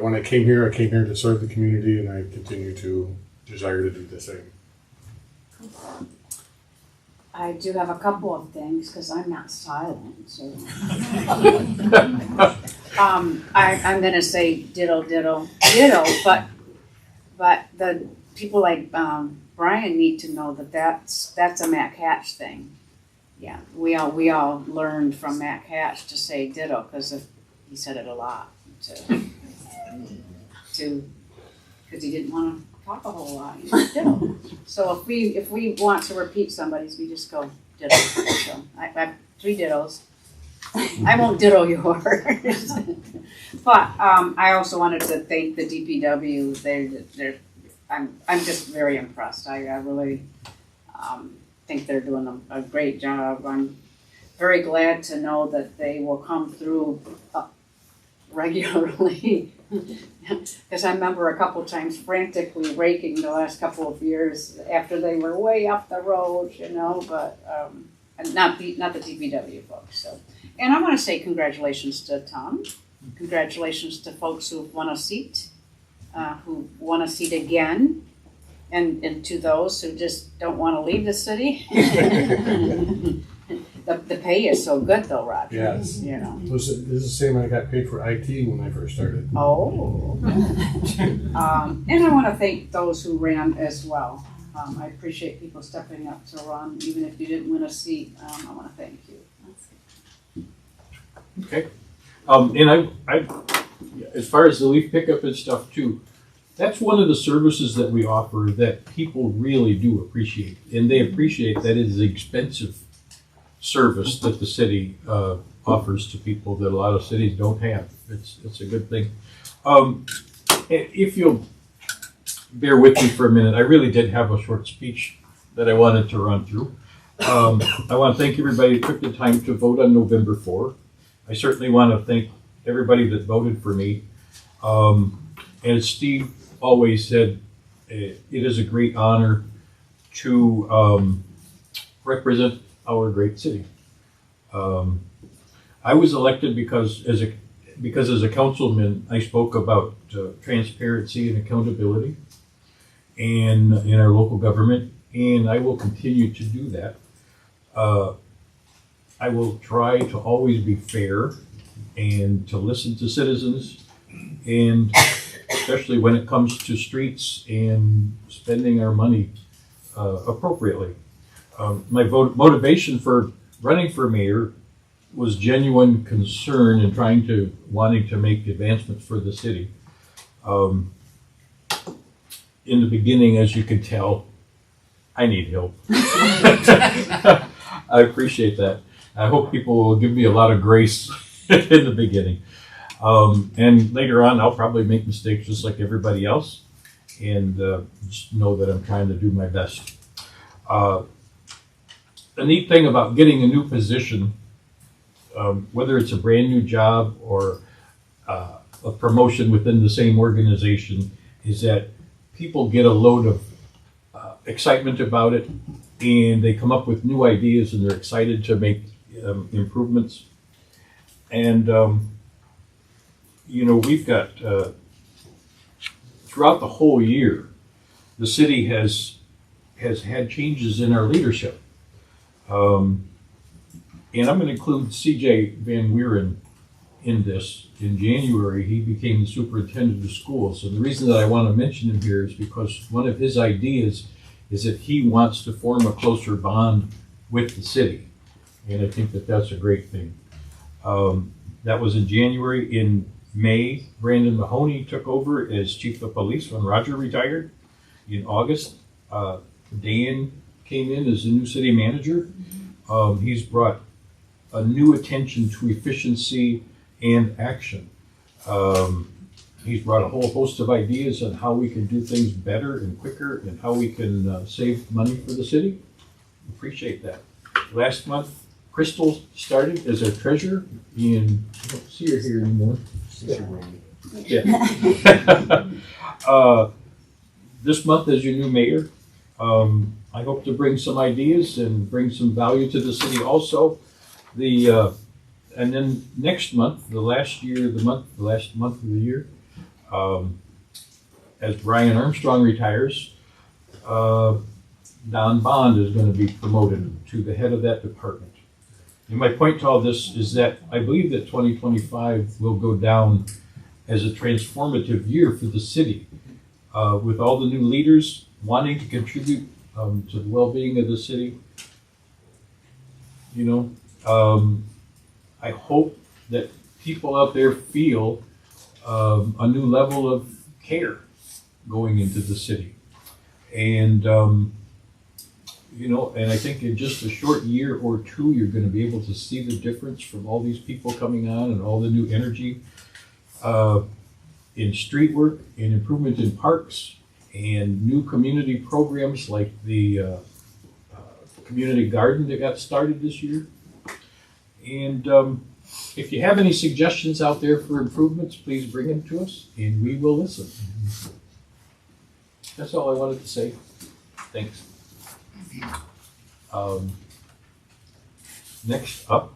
when I came here to serve the community, and I continue to desire to do the same. I do have a couple of things, because I'm not silent, so. I'm gonna say ditto, but the people like, Brian need to know that that's a Matt Hatch thing. Yeah, we all learned from Matt Hatch to say ditto, because he said it a lot, because he didn't want to talk a whole lot. He said ditto. So if we want to repeat somebody's, we just go ditto. So I have 3 dittos. I won't ditto yours. But I also wanted to thank the DPW. I'm just very impressed. I really think they're doing a great job. I'm very glad to know that they will come through regularly. Because I remember a couple times frantically raking the last couple of years after they were way up the road, but and not the DPW folks. So, and I want to say congratulations to Tom. Congratulations to folks who've won a seat, who won a seat again, and to those who just don't want to leave the city. The pay is so good though, Roger. Yes. This is the same I got paid for IT when I first started. Oh. And I want to thank those who ran as well. I appreciate people stepping up to run, even if you didn't win a seat. I want to thank you. Okay. And I, as far as the leaf pickup and stuff too, that's one of the services that we offer that people really do appreciate. And they appreciate that it is expensive service that the city offers to people that a lot of cities don't have. It's a good thing. If you'll bear with me for a minute, I really did have a short speech that I wanted to run through. I want to thank everybody who took the time to vote on November 4. I certainly want to thank everybody that voted for me. And as Steve always said, it is a great honor to represent our great city. I was elected because as a councilman, I spoke about transparency and accountability and in our local government, and I will continue to do that. I will try to always be fair and to listen to citizens, and especially when it comes to streets and spending our money appropriately. My motivation for running for mayor was genuine concern and wanting to make advancements for the city. In the beginning, as you can tell, I need help. I appreciate that. I hope people will give me a lot of grace in the beginning. And later on, I'll probably make mistakes just like everybody else, and just know that I'm trying to do my best. The neat thing about getting a new position, whether it's a brand new job or a promotion within the same organization, is that people get a load of excitement about it, and they come up with new ideas, and they're excited to make improvements. And we've got throughout the whole year, the city has had changes in our leadership. And I'm going to include C.J. Van Wieren in this. In January, he became the superintendent of schools. And the reason that I want to mention him here is because one of his ideas is that he wants to form a closer bond with the city. And I think that that's a great thing. That was in January. In May, Brandon Mahoney took over as chief of police when Roger retired. In August, Dan came in as the new city manager. He's brought a new attention to efficiency and action. He's brought a whole host of ideas on how we can do things better and quicker and how we can save money for the city. Appreciate that. Last month, Crystal started as our treasurer, and I don't see her here anymore. Yeah. This month, as your new mayor, I hope to bring some ideas and bring some value to the city also. And then next month, the last month of the year, as Brian Armstrong retires, Don Bond is going to be promoted to the head of that department. And my point to all this is that I believe that 2025 will go down as a transformative year for the city, with all the new leaders wanting to contribute to the well-being of the city. I hope that people out there feel a new level of care going into the city. And, and I think in just a short year or two, you're going to be able to see the difference from all these people coming on and all the new energy in street work and improvement in parks and new community programs like the community garden that got started this year. And if you have any suggestions out there for improvements, please bring them to us and we will listen. That's all I wanted to say. Thanks. Next up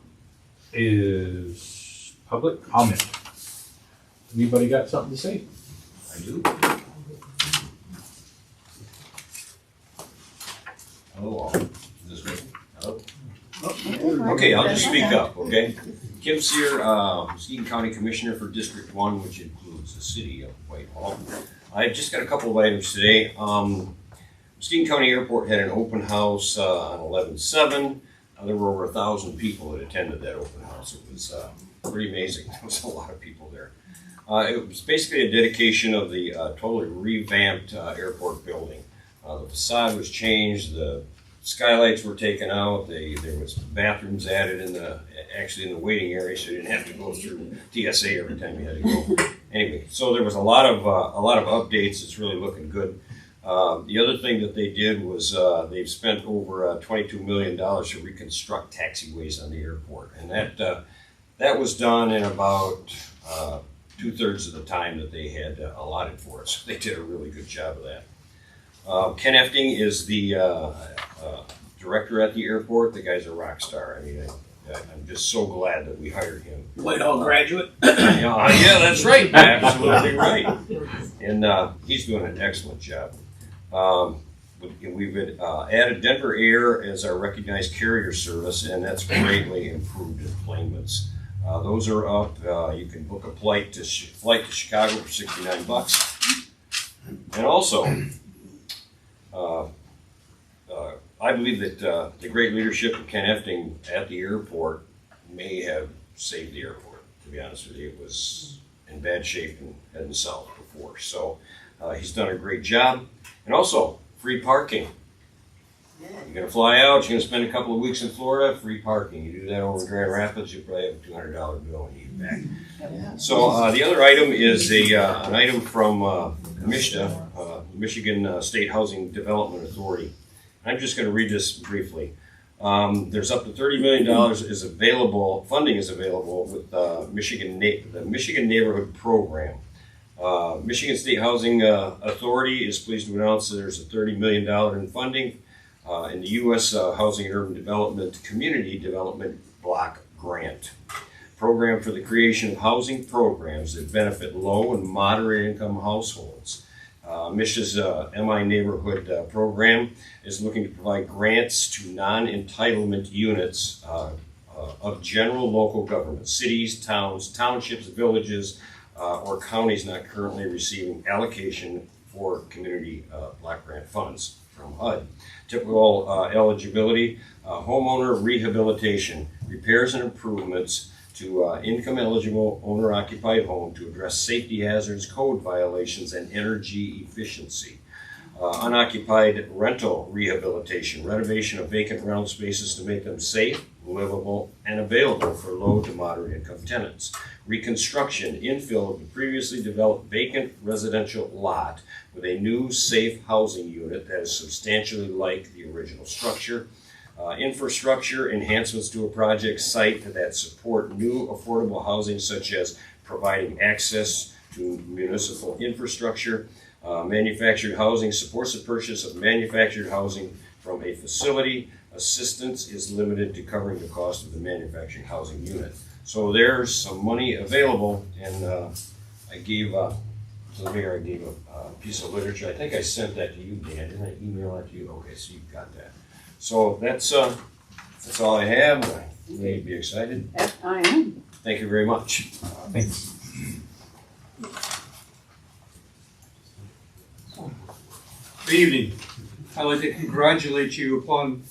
is public comment. Anybody got something to say? I do. Hello, is this good? Hello? Okay, I'll just speak up, okay? Kim Sear, Muskegon County Commissioner for District 1, which includes the City of Whitehall. I've just got a couple of items today. Muskegon County Airport had an open house on 11/7. There were over 1,000 people that attended that open house. It was pretty amazing. There was a lot of people there. It was basically a dedication of the totally revamped airport building. The facade was changed. The skylights were taken out. There was bathrooms added in the waiting area, so you didn't have to go through TSA every time you had to go. Anyway, so there was a lot of updates. It's really looking good. The other thing that they did was they've spent over $22 million to reconstruct taxiways on the airport, and That was done in about 2/3 of the time that they had allotted for it. So they did a really good job of that. Ken Efting is the director at the airport. The guy's a rock star. I mean, I'm just so glad that we hired him. Whitehall graduate. Yeah, that's right. Absolutely right. And he's doing an excellent job. We've added Denver Air as our recognized carrier service, and that's greatly improved enplanements. Those are up. You can book a flight to Chicago for $69. And also, I believe that the great leadership of Ken Efting at the airport may have saved the airport. To be honest with you, it was in bad shape and heading south before. So he's done a great job. And also, free parking. You're going to fly out, you're going to spend a couple of weeks in Florida, free parking. You do that over in Grand Rapids, you probably have a $200 bill when you get back. So the other item is an item from MISTA, Michigan State Housing Development Authority. I'm just going to read this briefly. There's up to $30 million is available, funding is available with the Michigan Neighborhood Program. Michigan State Housing Authority is pleased to announce that there's a $30 million in funding in the U.S. Housing and Urban Development Community Development Block Grant program for the creation of housing programs that benefit low and moderate income households. MISHA's MI Neighborhood Program is looking to provide grants to non-entitlement units of general local government, cities, towns, townships, villages, or counties not currently receiving allocation for community block grant funds from HUD. Typical eligibility, homeowner rehabilitation, repairs and improvements to income-eligible owner-occupied home to address safety hazards, code violations, and energy efficiency. Unoccupied rental rehabilitation, renovation of vacant rental spaces to make them safe, livable, and available for low to moderate income tenants. Reconstruction, infill of the previously developed vacant residential lot with a new safe housing unit that is substantially like the original structure. Infrastructure enhancements to a project site that support new affordable housing, such as providing access to municipal infrastructure. Manufactured housing supports the purchase of manufactured housing from a facility. Assistance is limited to covering the cost of the manufactured housing unit. So there's some money available, and I gave to the mayor, I gave a piece of literature. I think I sent that to you, Dan. Didn't I email that to you? Okay, so you've got that. So that's all I have. You may be excited. I am. Thank you very much. Thanks. Good evening. I'd like to congratulate you upon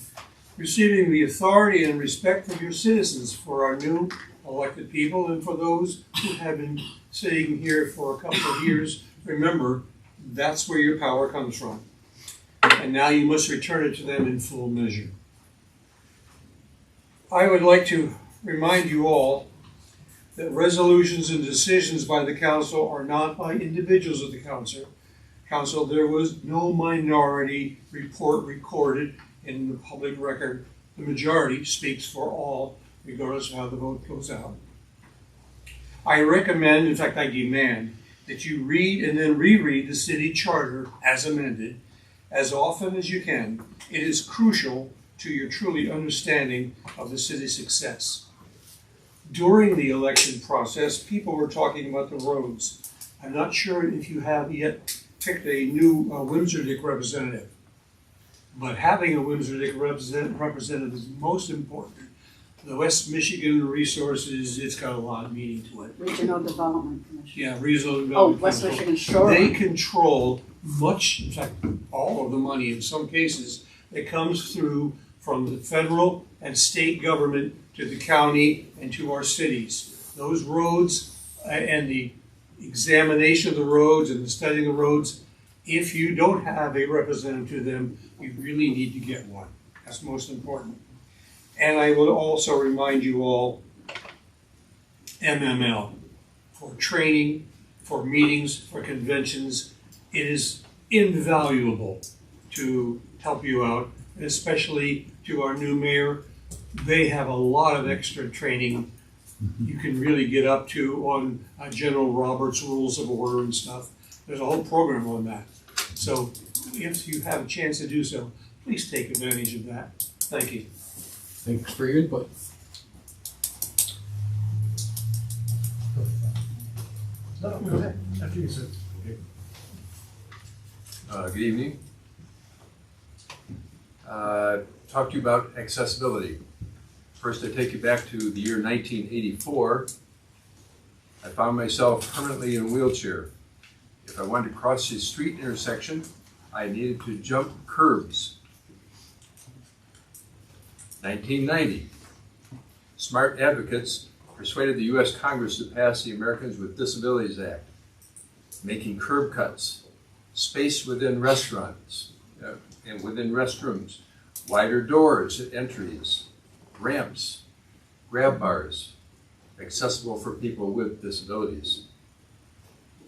receiving the authority and respect of your citizens for our new elected people, and for those who have been sitting here for a couple of years. Remember, that's where your power comes from. And now you must return it to them in full measure. I would like to remind you all that resolutions and decisions by the council are not by individuals of the council. There was no minority report recorded in the public record. The majority speaks for all, regardless of how the vote goes out. I recommend, in fact I demand, that you read and then reread the city charter as amended as often as you can. It is crucial to your truly understanding of the city's success. During the election process, people were talking about the roads. I'm not sure if you have yet picked a new Windsor Dick representative, but having a Windsor Dick representative is most important. The West Michigan Resources, it's got a lot of meaning to it. Regional Development Commission. Yeah, Regional Oh, Development West Commission. Michigan Shore. They control much, in fact, all of the money in some cases that comes through from the federal and state government to the county and to our cities. Those roads and the examination of the roads and the studying of the roads, if you don't have a representative to them, you really need to get one. That's most important. And I will also remind you all, MML, for training, for meetings, for conventions, it is invaluable to help you out, and especially to our new mayor. They have a lot of extra training you can really get up to on General Roberts' Rules of Order and stuff. There's a whole program on that. So if you have a chance to do so, please take advantage of that. Thank you. Thanks for your input. No, go ahead. After you, sir. Good evening. Talk to you about accessibility. First, I take you back to the year 1984. I found myself permanently in a wheelchair. If I wanted to cross a street intersection, I needed to jump curbs. 1990, smart advocates persuaded the U.S. Congress to pass the Americans with Disabilities Act, making curb cuts, space within restaurants and within restrooms, wider doors at entries, ramps, grab bars, accessible for people with disabilities.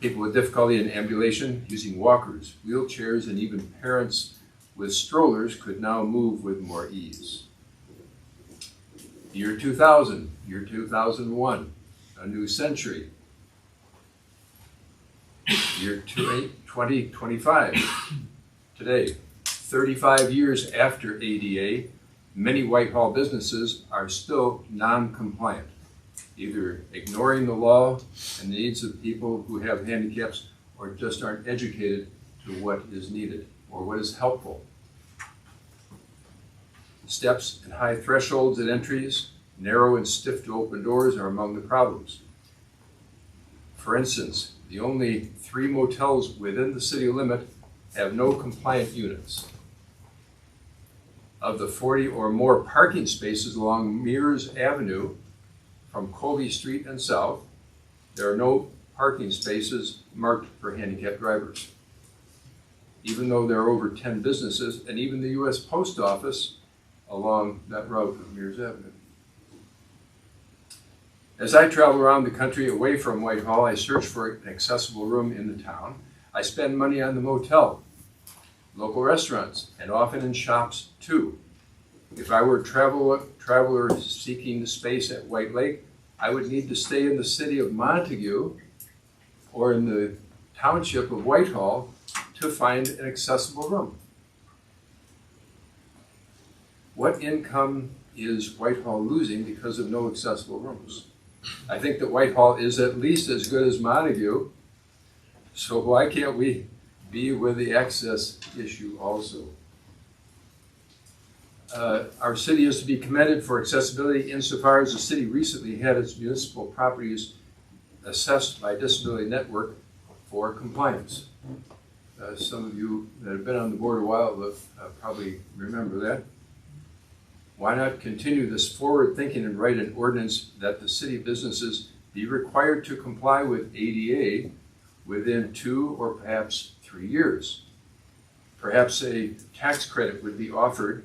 People with difficulty in ambulation, using walkers, wheelchairs, and even parents with strollers could now move with more ease. Year 2000, year 2001, a new century. Year 2025, today, 35 years after ADA, many Whitehall businesses are still non-compliant, either ignoring the law and the needs of people who have handicaps or just aren't educated to what is needed or what is helpful. Steps and high thresholds at entries, narrow and stiff to open doors are among the problems. For instance, the only 3 motels within the city limit have no compliant units. Of the 40 or more parking spaces along Mears Avenue from Colby Street and south, there are no parking spaces marked for handicapped drivers. Even though there are over 10 businesses and even the U.S. Post Office along that route of Mears Avenue. As I travel around the country away from Whitehall, I search for an accessible room in the town. I spend money on the motel, local restaurants, and often in shops too. If I were a traveler seeking the space at White Lake, I would need to stay in the city of Montague or in the township of Whitehall to find an accessible room. What income is Whitehall losing because of no accessible rooms? I think that Whitehall is at least as good as Montague, so why can't we be with the access issue also? Our city is to be commended for accessibility insofar as the city recently had its municipal properties assessed by Disability Network for compliance. Some of you that have been on the board a while will probably remember that. Why not continue this forward thinking and write an ordinance that the city businesses be required to comply with ADA within 2 or perhaps 3 years? Perhaps a tax credit would be offered.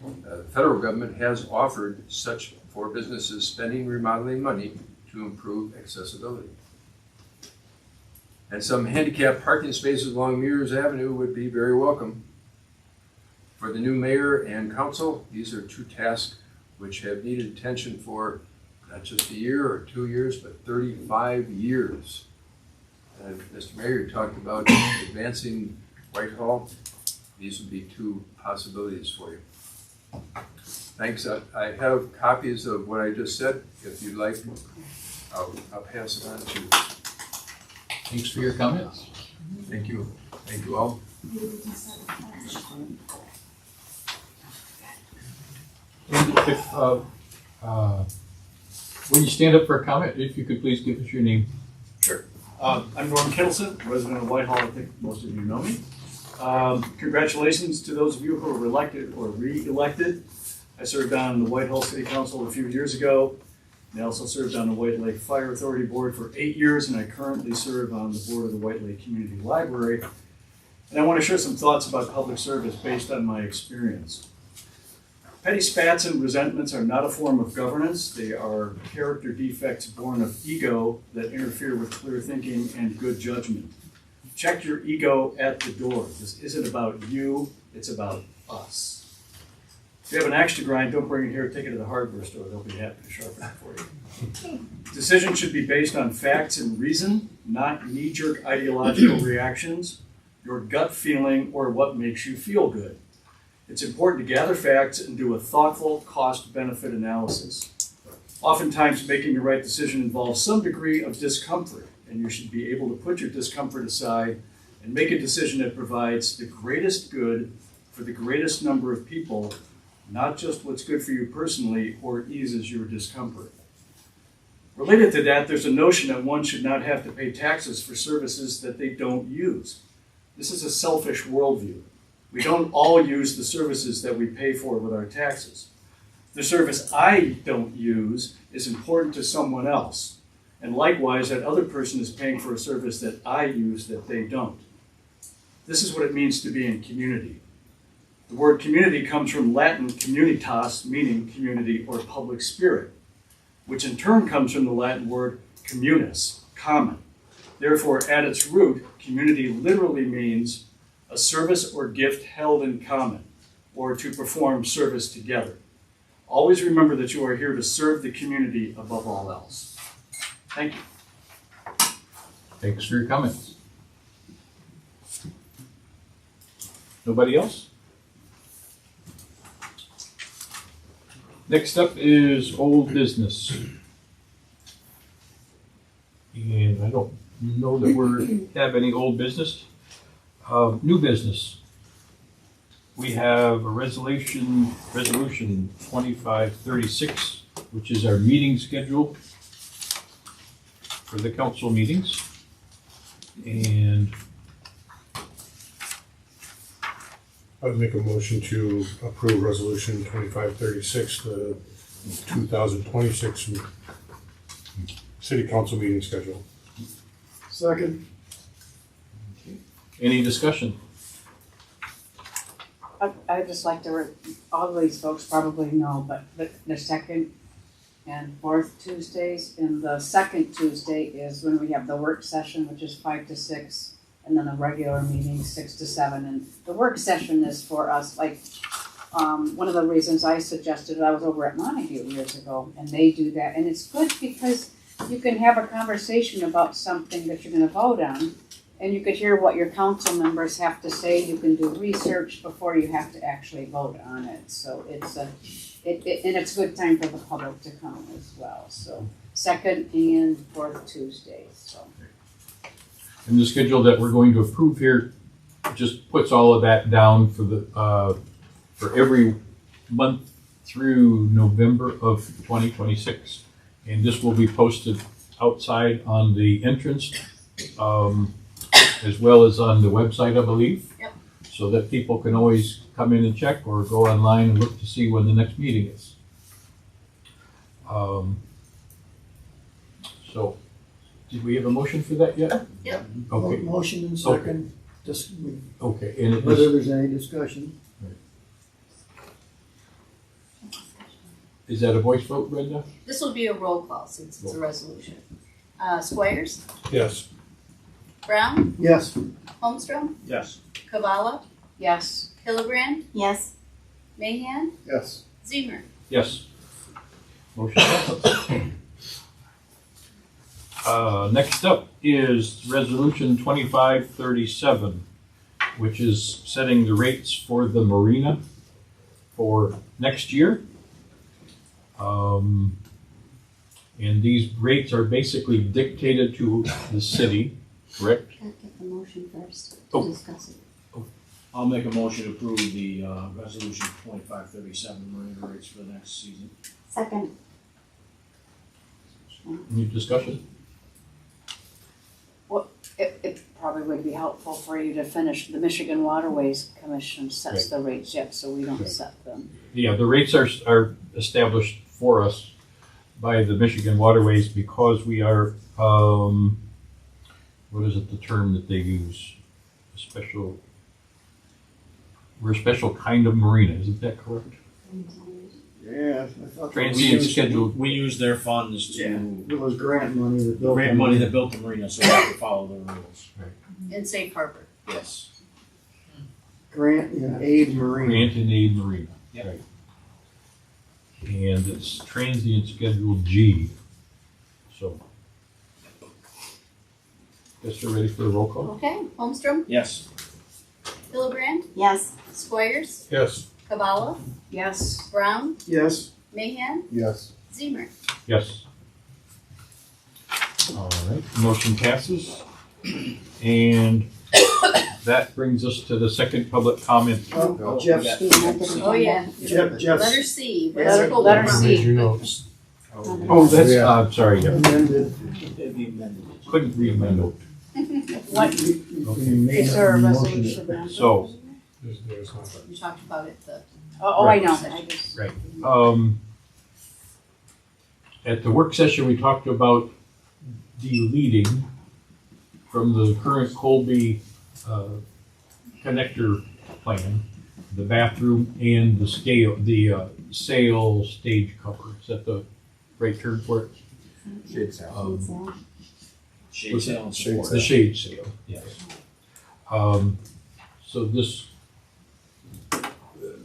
The federal government has offered such for businesses spending remodeling money to improve accessibility. And some handicapped parking spaces along Mears Avenue would be very welcome. For the new mayor and council, these are 2 tasks which have needed attention for not just a year or 2 years, but 35 years. And Mr. Mayor, you talked about advancing Whitehall. These would be 2 possibilities for you. Thanks. I have copies of what I just said. If you'd like, I'll pass it on to you. Thanks for your comments. Thank you. Thank you all. If, when you stand up for a comment, if you could please give us your name. Sure. I'm Norm Kittleson, resident of Whitehall. I think most of you know me. Congratulations to those of you who were elected or re-elected. I served on the Whitehall City Council a few years ago. I also served on the White Lake Fire Authority Board for 8 years, and I currently serve on the board of the White Lake Community Library. And I want to share some thoughts about public service based on my experience. Petty spats and resentments are not a form of governance. They are character defects born of ego that interfere with clear thinking and good judgment. Check your ego at the door. This isn't about you, it's about us. If you have an axe to grind, don't bring it here, take it to the hardware store, they'll be happy to sharpen it for you. Decisions should be based on facts and reason, not knee-jerk ideological reactions, your gut feeling, or what makes you feel good. It's important to gather facts and do a thoughtful cost-benefit analysis. Oftentimes, making the right decision involves some degree of discomfort, and you should be able to put your discomfort aside and make a decision that provides the greatest good for the greatest number of people, not just what's good for you personally or eases your discomfort. Related to that, there's a notion that one should not have to pay taxes for services that they don't use. This is a selfish worldview. We don't all use the services that we pay for with our taxes. The service I don't use is important to someone else. And likewise, that other person is paying for a service that I use that they don't. This is what it means to be in community. The word community comes from Latin communitas, meaning community or public spirit, which in turn comes from the Latin word communis, common. Therefore, at its root, community literally means a service or gift held in common, or to perform service together. Always remember that you are here to serve the community above all else. Thank you. Thanks for your comments. Nobody else? Next up is old business. And I don't know that we have any old business. New business. We have a resolution 2536, which is our meeting schedule for the council meetings. And I would make a motion to approve resolution 2536, the 2026 city council meeting schedule. Second. any discussion? I'd just like to, all these folks probably know, but the second and fourth Tuesdays, and the second Tuesday is when we have the work session, which is 5 to 6, and then a regular meeting 6 to 7. And the work session is for us, like, one of the reasons I suggested, I was over at Montague years ago, and they do that, and it's good because you can have a conversation about something that you're gonna vote on, and you could hear what your council members have to say. You can do research before you have to actually vote on it. So it's and it's a good time for the public to come as well. So second and fourth Tuesdays. So. And the schedule that we're going to approve here just puts all of that down for the for every month through November of 2026. And this will be posted outside on the entrance, as well as on the website, I believe. Yep. So that people can always come in and check or go online and look to see when the next meeting is. So, did we have a motion for that yet? Yep. Okay. Motion and second. Just Okay, and it whether was, there's any discussion. is that a voice vote, Brenda? This will be a roll call since it's a resolution. Squires, Yes. Brown, Yes. Holmstrom, Yes. Kavala, Yes. Hildebrand, Yes. Mahan, Yes. Zemer. Yes. Motion passes. Next up is Resolution 2537, which is setting the rates for the marina for next year. And these rates are basically dictated to the city, correct? Gotta get the motion first Oh. to discuss it. I'll make a motion to approve the resolution 2537 marina rates for the next season. Second. Any discussion? It probably would be helpful for you to finish. The Michigan Waterways Commission sets the rates yet, so we don't set them. Yeah, the rates are established for us by the Michigan Waterways because we are, what is it, the term that they use? We're a special kind of marina, isn't that correct? Yeah, I thought. Transient scheduled. We use their funds to, It was grant money that built. grant them. money that built the marina, so we have to follow their rules. In Safe Harbor. Yes. Grant and aid marine. Grant and aid marina. Yep. Right. and it's transient schedule G. So, guess we're ready for the roll call? Okay, Holmstrom, Yes. Hillebrand, Yes. Squires, Yes. Cavallo, Yes. Brown, Yes. Mahan, Yes. Zemer. Yes. All right, motion passes. And that brings us to the second public comment. Jeff, Oh, yeah. Jeff. Letter C. Letter C. Read your notes. Oh, that's, Yeah. sorry, Amended. It'd be amended. couldn't read my note. What, Okay. is there a resolution? So, There's not. We talked about it, Oh, I know, I just. right, at the work session, we talked about deleting from the current Colby, connector plan, the bathroom and the sail stage cover. Is that the right term for it? Shade sail. Shade sail and Shade support. The shade sail, yes. So this,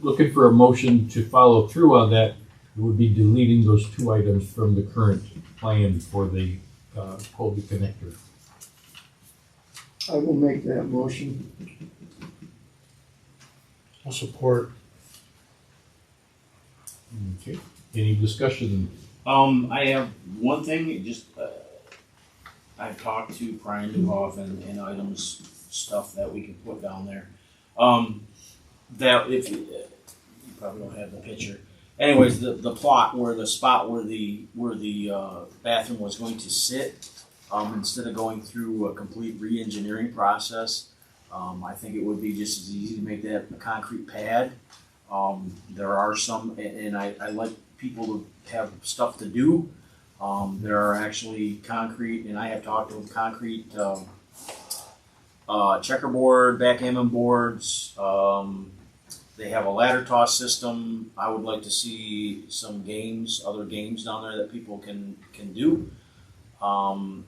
looking for a motion to follow through on that, it would be deleting those two items from the current plan for the Colby connector. I will make that motion. I'll support. Okay, any discussion? I have one thing, just, I've talked to Brian Duhoff and items, stuff that we can put down there. That if you probably don't have the picture. Anyways, the plot where the spot where the bathroom was going to sit, instead of going through a complete re-engineering process, I think it would be just as easy to make that a concrete pad. There are some, and I like people to have stuff to do. There are actually concrete, and I have talked to concrete checkerboard, backgammon boards. They have a ladder toss system. I would like to see some games, other games down there that people can do. For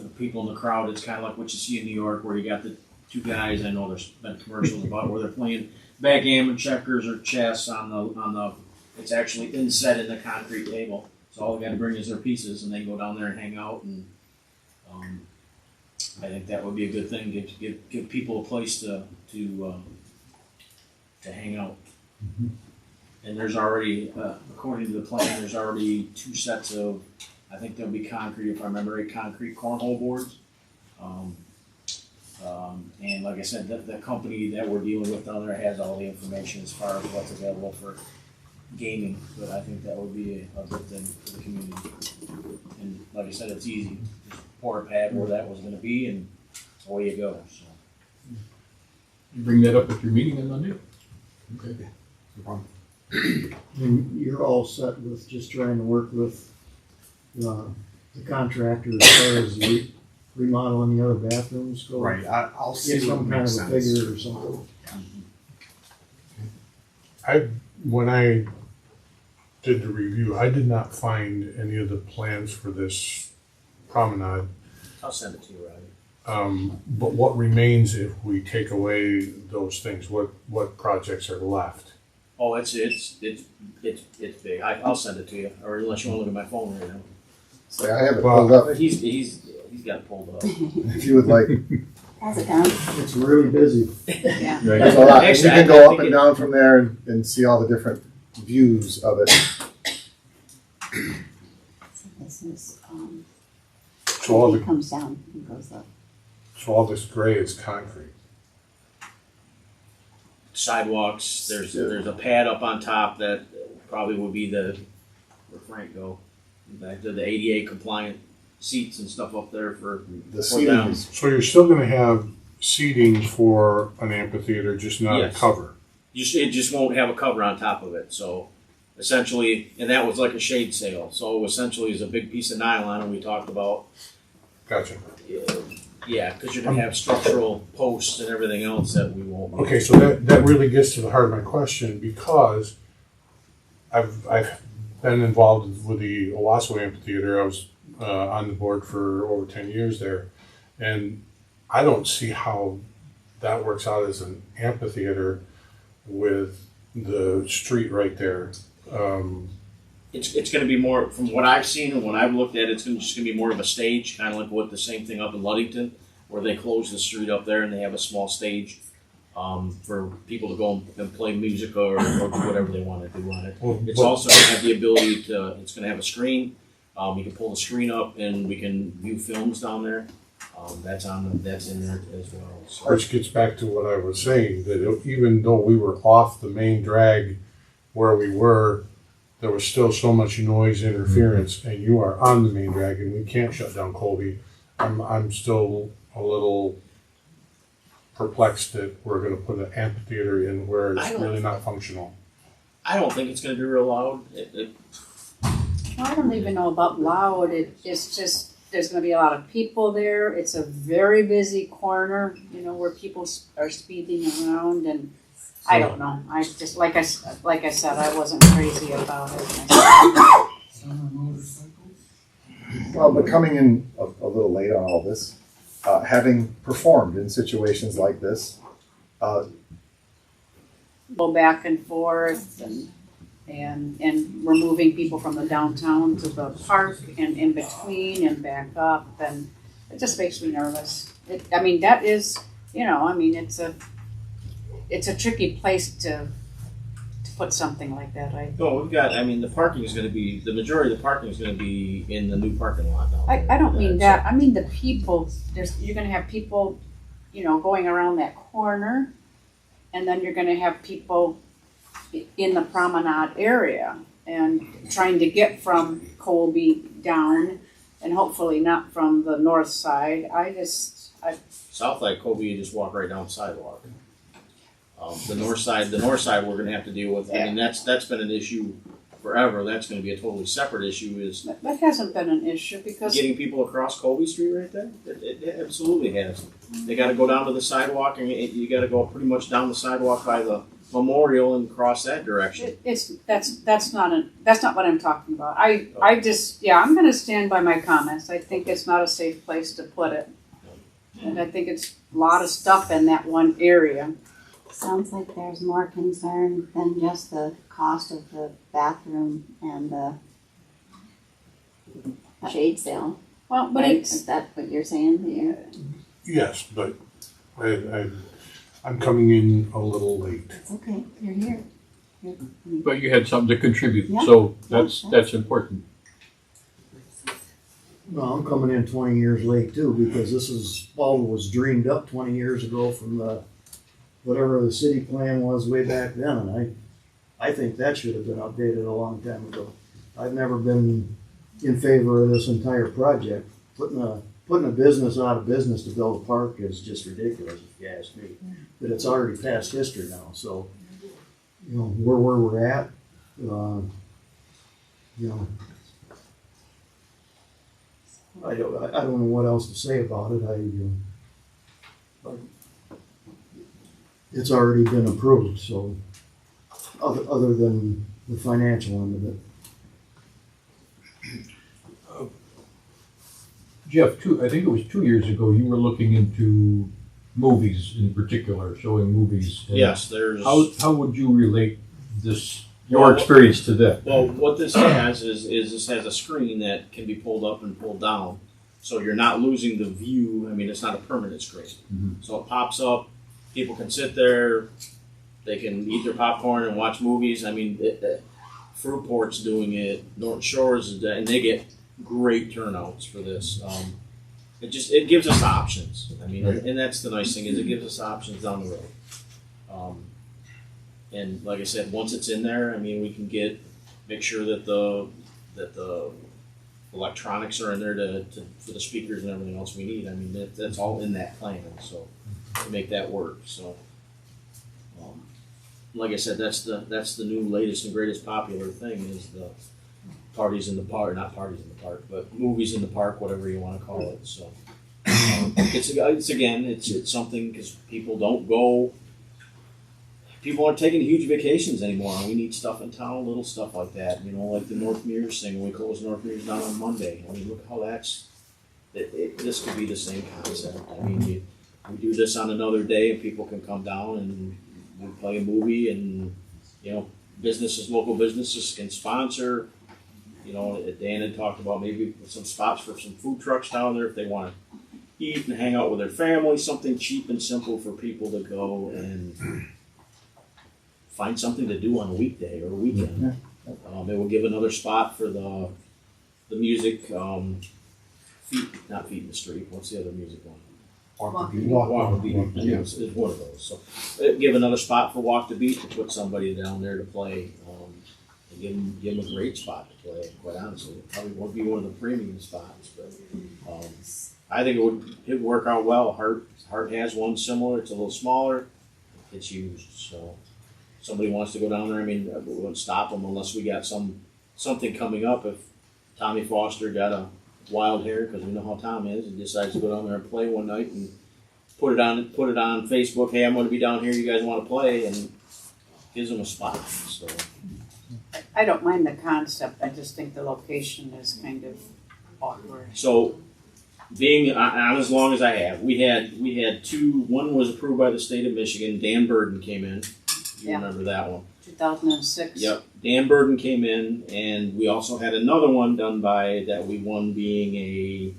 the people in the crowd, it's kind of like what you see in New York, where you got the two guys. I know there's been commercials about where they're playing backgammon, checkers, or chess on the. It's actually inset in the concrete table. So all they got to bring is their pieces, and they go down there and hang out. And I think that would be a good thing. Give people a place to hang out. Mm-hmm. And there's already, according to the plan, there's already 2 sets of, I think there'll be concrete, if I remember right, concrete cornhole boards. And like I said, the company that we're dealing with down there has all the information as far as what's available for gaming. But I think that would be a good thing for the community. And like I said, it's easy. Just pour a pad where that was gonna be and away you go, so. You bring that up at your meeting on Monday? Okay. No problem. And you're all set with just trying to work with the contractor as far as the remodeling the other bathrooms go? Right, I'll see Get what some kind makes of a sense. figure or something. When I did the review, I did not find any of the plans for this promenade. I'll send it to you, Robbie. But what remains if we take away those things? What projects are left? Oh, it's big. I'll send it to you, or unless you want to look at my phone right now. So I have it pulled up But he's got it pulled up. if you would like. How's it going? It's really busy. Yeah. There's a lot. And Actually, you can I go up think and it- down from there and see all the different views of it. This is, So all it the, comes down and goes up. so all this gray is concrete. Sidewalks. There's a pad up on top that probably would be where Frank go. Back to the ADA compliant seats and stuff up there for The for them. seating is So you're still gonna have seating for an amphitheater, just not Yes. a cover. It just won't have a cover on top of it. So essentially, and that was like a shade sail. So essentially, it's a big piece of nylon, and we talked about. Gotcha. Yeah, because you're gonna have structural posts and everything else that we won't. be- Okay, so that really gets to the heart of my question, because I've been involved with the Owasso Amphitheater. I was on the board for over 10 years there, and I don't see how that works out as an amphitheater with the street right there. It's going to be more, from what I've seen and what I've looked at, it's just going to be more of a stage, kind of like what the same thing up in Ludington, where they close the street up there and they have a small stage for people to go and play music or do whatever they want to do on it. It's also going to have the ability to, it's going to have a screen. You can pull the screen up and we can view films down there. That's in there as well. So. Which gets back to what I was saying, that even though we were off the main drag where we were, there was still so much noise interference, and you are on the main drag, and we can't shut down Colby. I'm still a little perplexed that we're going to put an amphitheater in where it's really not functional. I don't think it's going to be real loud. I don't even know about loud. It's just, there's going to be a lot of people there. It's a very busy corner, where people are speeding around, and I don't know. I just, like I said, I wasn't crazy about it. Well, but coming in a little late on all this, having performed in situations like this, Go back and forth, and we're moving people from the downtown to the park and in between and back up, and it just makes me nervous. That is, it's a tricky place to put something like that. No, we've got, the parking is going to be, the majority of the parking is going to be in the new parking lot now. I don't mean that. I mean the people. You're going to have people, going around that corner, and then you're going to have people in the promenade area and trying to get from Colby down, and hopefully not from the north side. South side, Colby, you just walk right down the sidewalk. The north side, we're going to have to deal with. That's been an issue forever. That's going to be a totally separate issue. That hasn't been an issue because getting people across Colby Street right there. It absolutely has. They got to go down to the sidewalk, and you got to go pretty much down the sidewalk by the memorial and cross that direction. That's not what I'm talking about. I'm going to stand by my comments. I think it's not a safe place to put it, and I think it's a lot of stuff in that one area. Sounds like there's more concern than just the cost of the bathroom and the shade sale. Well, but right? Is that what you're saying here? Yes, but I'm coming in a little late. It's okay. You're here. But you had something to contribute, Yeah. so that's important. Well, I'm coming in 20 years late too, because this is all was dreamed up 20 years ago from whatever the city plan was way back then, and I think that should have been updated a long time ago. I've never been in favor of this entire project. Putting a business out of business to build a park is just ridiculous, if you ask me. But it's already past history now, so where we're at, I don't know what else to say about it. It's already been approved, so other than the financial end of it. Jeff, I think it was 2 years ago, you were looking into movies in particular, showing movies. Yes, there's. How would you relate your experience to that? Well, what this has is this has a screen that can be pulled up and pulled down, so you're not losing the view. It's not a permanent screen, so it pops up. People can sit there, they can eat their popcorn and watch movies. Fruitport's doing it, North Shores is and they get great turnouts for this. It gives us options. And that's the nice thing is it gives us options down the road. And like I said, once it's in there, we can make sure that the electronics are in there for the speakers and everything else we need. That's all in that plan. So to make that work. So, like I said, that's the new latest and greatest popular thing is the parties in the park, not parties in the park, but movies in the park, whatever you want to call it. So, it's something because people don't go. People aren't taking huge vacations anymore. We need stuff in town, little stuff like that. Like the North Mears thing. We close North Mears down on Monday. Look how that's. This could be the same concept. We do this on another day, and people can come down and we play a movie, and businesses, local businesses can sponsor. You know, Dan had talked about maybe some spots for some food trucks down there if they want to eat and hang out with their family, something cheap and simple for people to go and find something to do on a weekday or a weekend. It will give another spot for the music, Feet in the Street. What's the other music one? Walk the Beat. Walk the Beat. Yeah, it's one of those. So it'd give another spot for Walk the Beat to put somebody down there to play. And give them a great spot to play, quite honestly. It probably won't be one of the premium spots, but I think it would work out well. Hart has one similar. It's a little smaller. It's used, so somebody wants to go down there. I mean, we wouldn't stop them unless we got something coming up. If Tommy Foster got a wild hair, because we know how Tom is, and decides to go down there and play one night and put it on Facebook. Hey, I'm going to be down here. You guys want to play? And gives them a spot. So. I don't mind the concept, I just think the location is kind of awkward. So, being on as long as I have, we had two. One was approved by the state of Michigan. Dan Burden came in. You remember that one? 2006. Yep. Dan Burden came in, and we also had another one done by that we won being a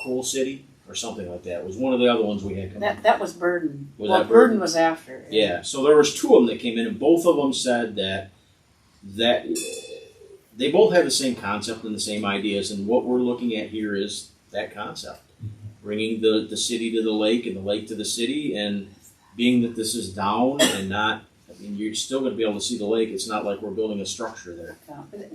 Cool City or something like that. It was one of the other ones we had come in. That was Burden. Was well, that Burden was after. Yeah. So there was two of them that came in, and both of them said that they both have the same concept and the same ideas, and what we're looking at here is that concept, bringing the city to the lake and the lake to the city, and being that this is down and not, I mean, you're still going to be able to see the lake. It's not like we're building a structure there.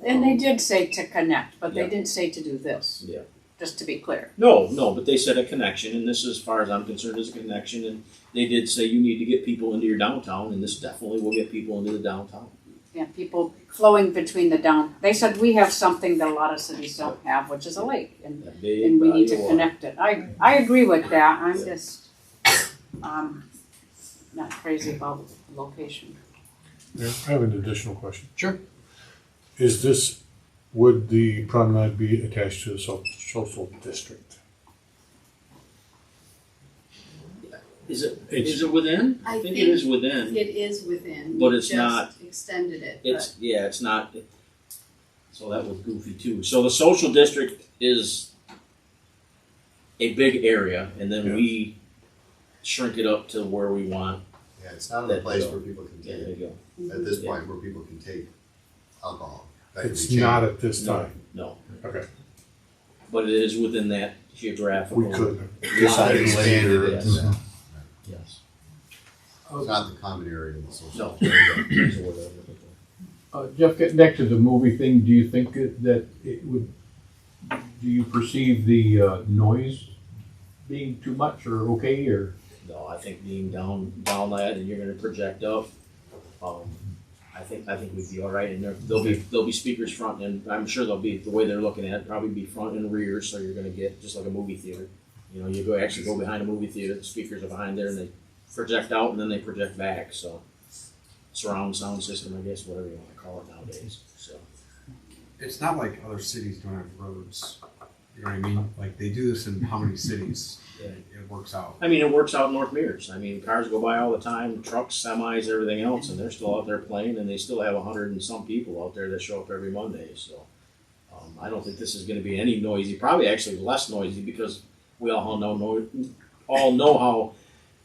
And they did say to connect, but they didn't say to do this. Yeah. Just to be clear. No, but they said a connection, and this, as far as I'm concerned, is a connection, and they did say you need to get people into your downtown, and this definitely will get people into the downtown. Yeah, people flowing between the down. They said we have something that a lot of cities don't have, which is a lake, and we need to connect it. I agree with that. I'm just not crazy about the location. Yeah, I have an additional question. Sure. Would the promenade be attached to the social district? Is it within? I think it is within. It is within. But We it's just not. Extended it. It's not. So that was goofy too. So the social district is a big area, and then we shrink it up to where we want. Yeah, it's not a place where people can Yeah, there take, you go. at this point, where people can take alcohol. That can It's be not changed. at this time. No. Okay. But it is within that geographical. We could decide later. Yes. Yes. It's not the common area in the social. No. Jeff, getting back to the movie thing, do you think that it would, do you perceive the noise being too much or okay, or? No, I think being down that, and you're going to project up. I think we'd be all right, and there'll be speakers front, and I'm sure they'll be, the way they're looking at it, probably be front and rear, so you're going to get just like a movie theater. You know, you go behind a movie theater, the speakers are behind there, and they project out, and then they project back. So surround sound system, I guess, whatever you want to call it nowadays. So it's not like other cities don't have roads. You know what I mean? Like they do this in how many cities? It works out. I mean, it works out in North Mears. I mean, cars go by all the time, trucks, semis, everything else, and they're still out there playing, and they still have 100 and some people out there that show up every Monday. So I don't think this is going to be any noisy. Probably actually less noisy because we all know how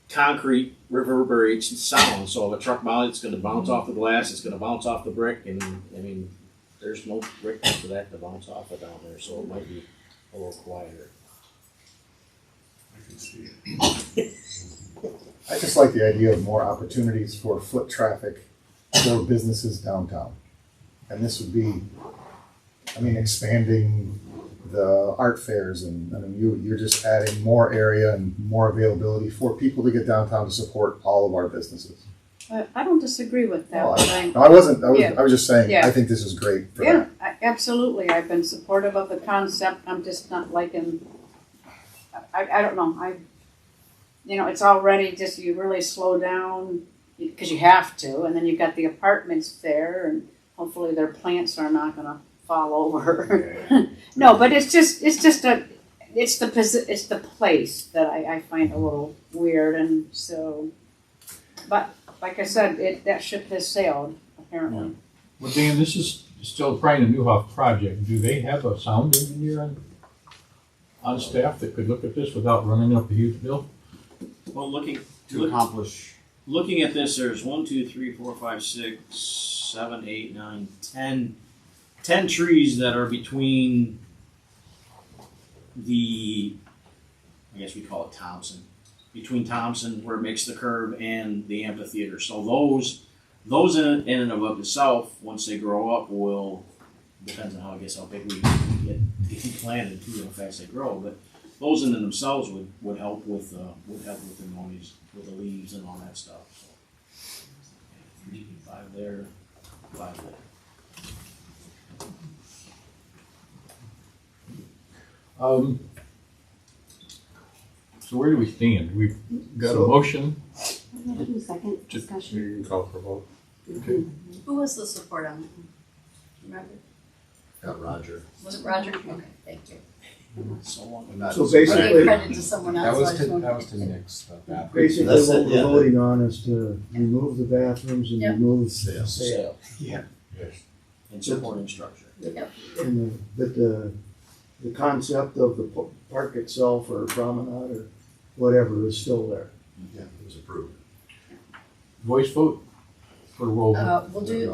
concrete reverberates sound. So if a truck bounces, it's going to bounce off the glass, it's going to bounce off the brick, and I mean, there's no brick for that to bounce off of down there, so it might be a little quieter. I can see it. I just like the idea of more opportunities for foot traffic for businesses downtown. And this would be, I mean, expanding the art fairs, and I mean, you're just adding more area and more availability for people to get downtown to support all of our businesses. I don't disagree with that. Well, but I was just saying, Yeah. I think this is great for Yeah, that. absolutely. I've been supportive of the concept. I'm just not liking. I don't know. It's already just, you really slow down because you have to, and then you've got the apartments there, and hopefully their plants are not going to fall over. No, but it's the place that I find a little weird, and so, but like I said, that ship has sailed. apparently. Well, Dan, this is still probably the Newhoff project. Do they have a sound engineer on staff that could look at this without running up a huge bill? Well, To accomplish. looking at this, there's 1, 2, 3, 4, 5, 6, 7, 8, 9, 10 trees that are between the, I guess we call it Thompson, between Thompson where it makes the curve and the amphitheater. So those in and of itself, once they grow up, will, depends on how big we get to keep planted too, how fast they grow. But those in and themselves would help with the noise, with the leaves and all that stuff. So 3, 5 there, 5 there. So where do we stand? We've got a So- motion. Second discussion. You can call for a vote. Who was the support on that one? Remember? Got Roger. Was it Roger? Okay, thank you. So long. I'm not- So I gave basically, credit to someone else. so I just wanted to Nick's. basically That's what it, we're yeah. voting on is to remove the bathrooms and Yep. remove Sale. sale. Yeah. Yes. And supporting structure. And but the concept of the park itself or promenade or whatever is still there. Yeah, it was approved. Voice vote for roll. We'll do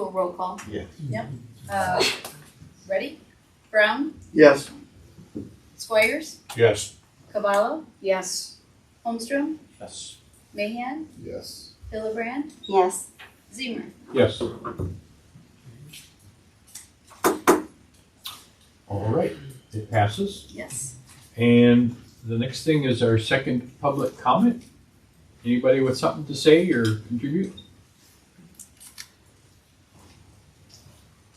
a roll call. Yeah. Yep. Ready? Brown, Yes. Squires, Yes. Cavallo, Yes. Holmstrom, Yes. Mahan, Yes. Hillebrand, Yes. Yes. Zemer. All right, it passes. Yes. And the next thing is our second public comment. Anybody with something to say or contribute?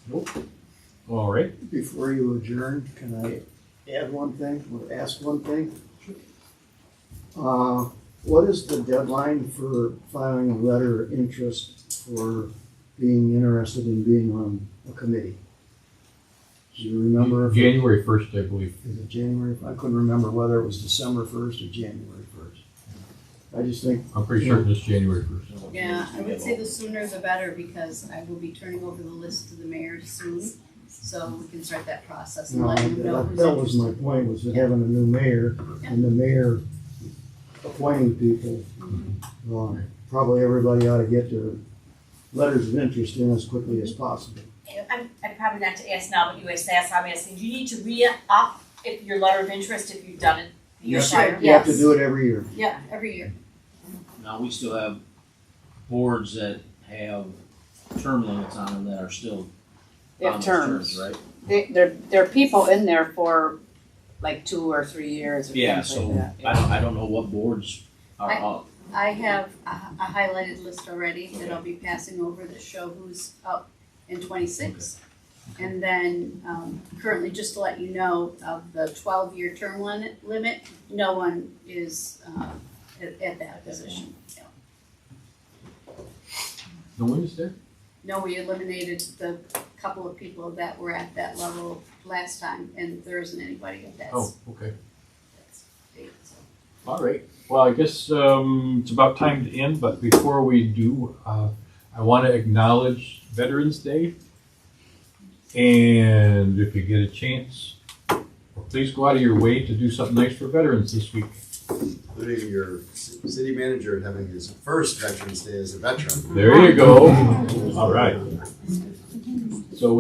Nope. All right. Before you adjourn, can I add one thing or ask one thing? What is the deadline for filing a letter of interest for being interested in being on a committee? Do you remember? if it- January 1st, I believe. Is it January? I couldn't remember whether it was December 1st or January 1st. I just think. I'm pretty certain it's January 1st. Yeah, I would say the sooner the better because I will be turning over the list to the mayor soon. So we can start that process and No, let him know that, who's that was my interested. point, was that having a new mayor and the mayor appointing people, probably everybody ought to get their letters of interest in as quickly as possible. I'm probably not to ask now, but you asked, I'm asking, do you need to re-up if your letter of interest if you've done it the year prior? You have to do it every year. Yeah, every year. Now, we still have boards that have term limits on them that are still They have on those terms. right? There are people in there for like 2 or 3 years or Yeah, things so like that. I don't know what boards are up. I have a highlighted list already that I'll be passing over that show who's up in 26. And then currently, just to let you know, of the 12-year term limit, no one is at that position. Yeah. No one is there? No, we eliminated the couple of people that were at that level last time, and there isn't anybody at that. Oh, okay. State, so. All right. Well, I guess it's about time to end, but before we do, I want to acknowledge Veterans Day. And if you get a chance, please go out of your way to do something nice for veterans this week. Including your city manager having his first Veterans Day as a veteran. There you go. All right. So with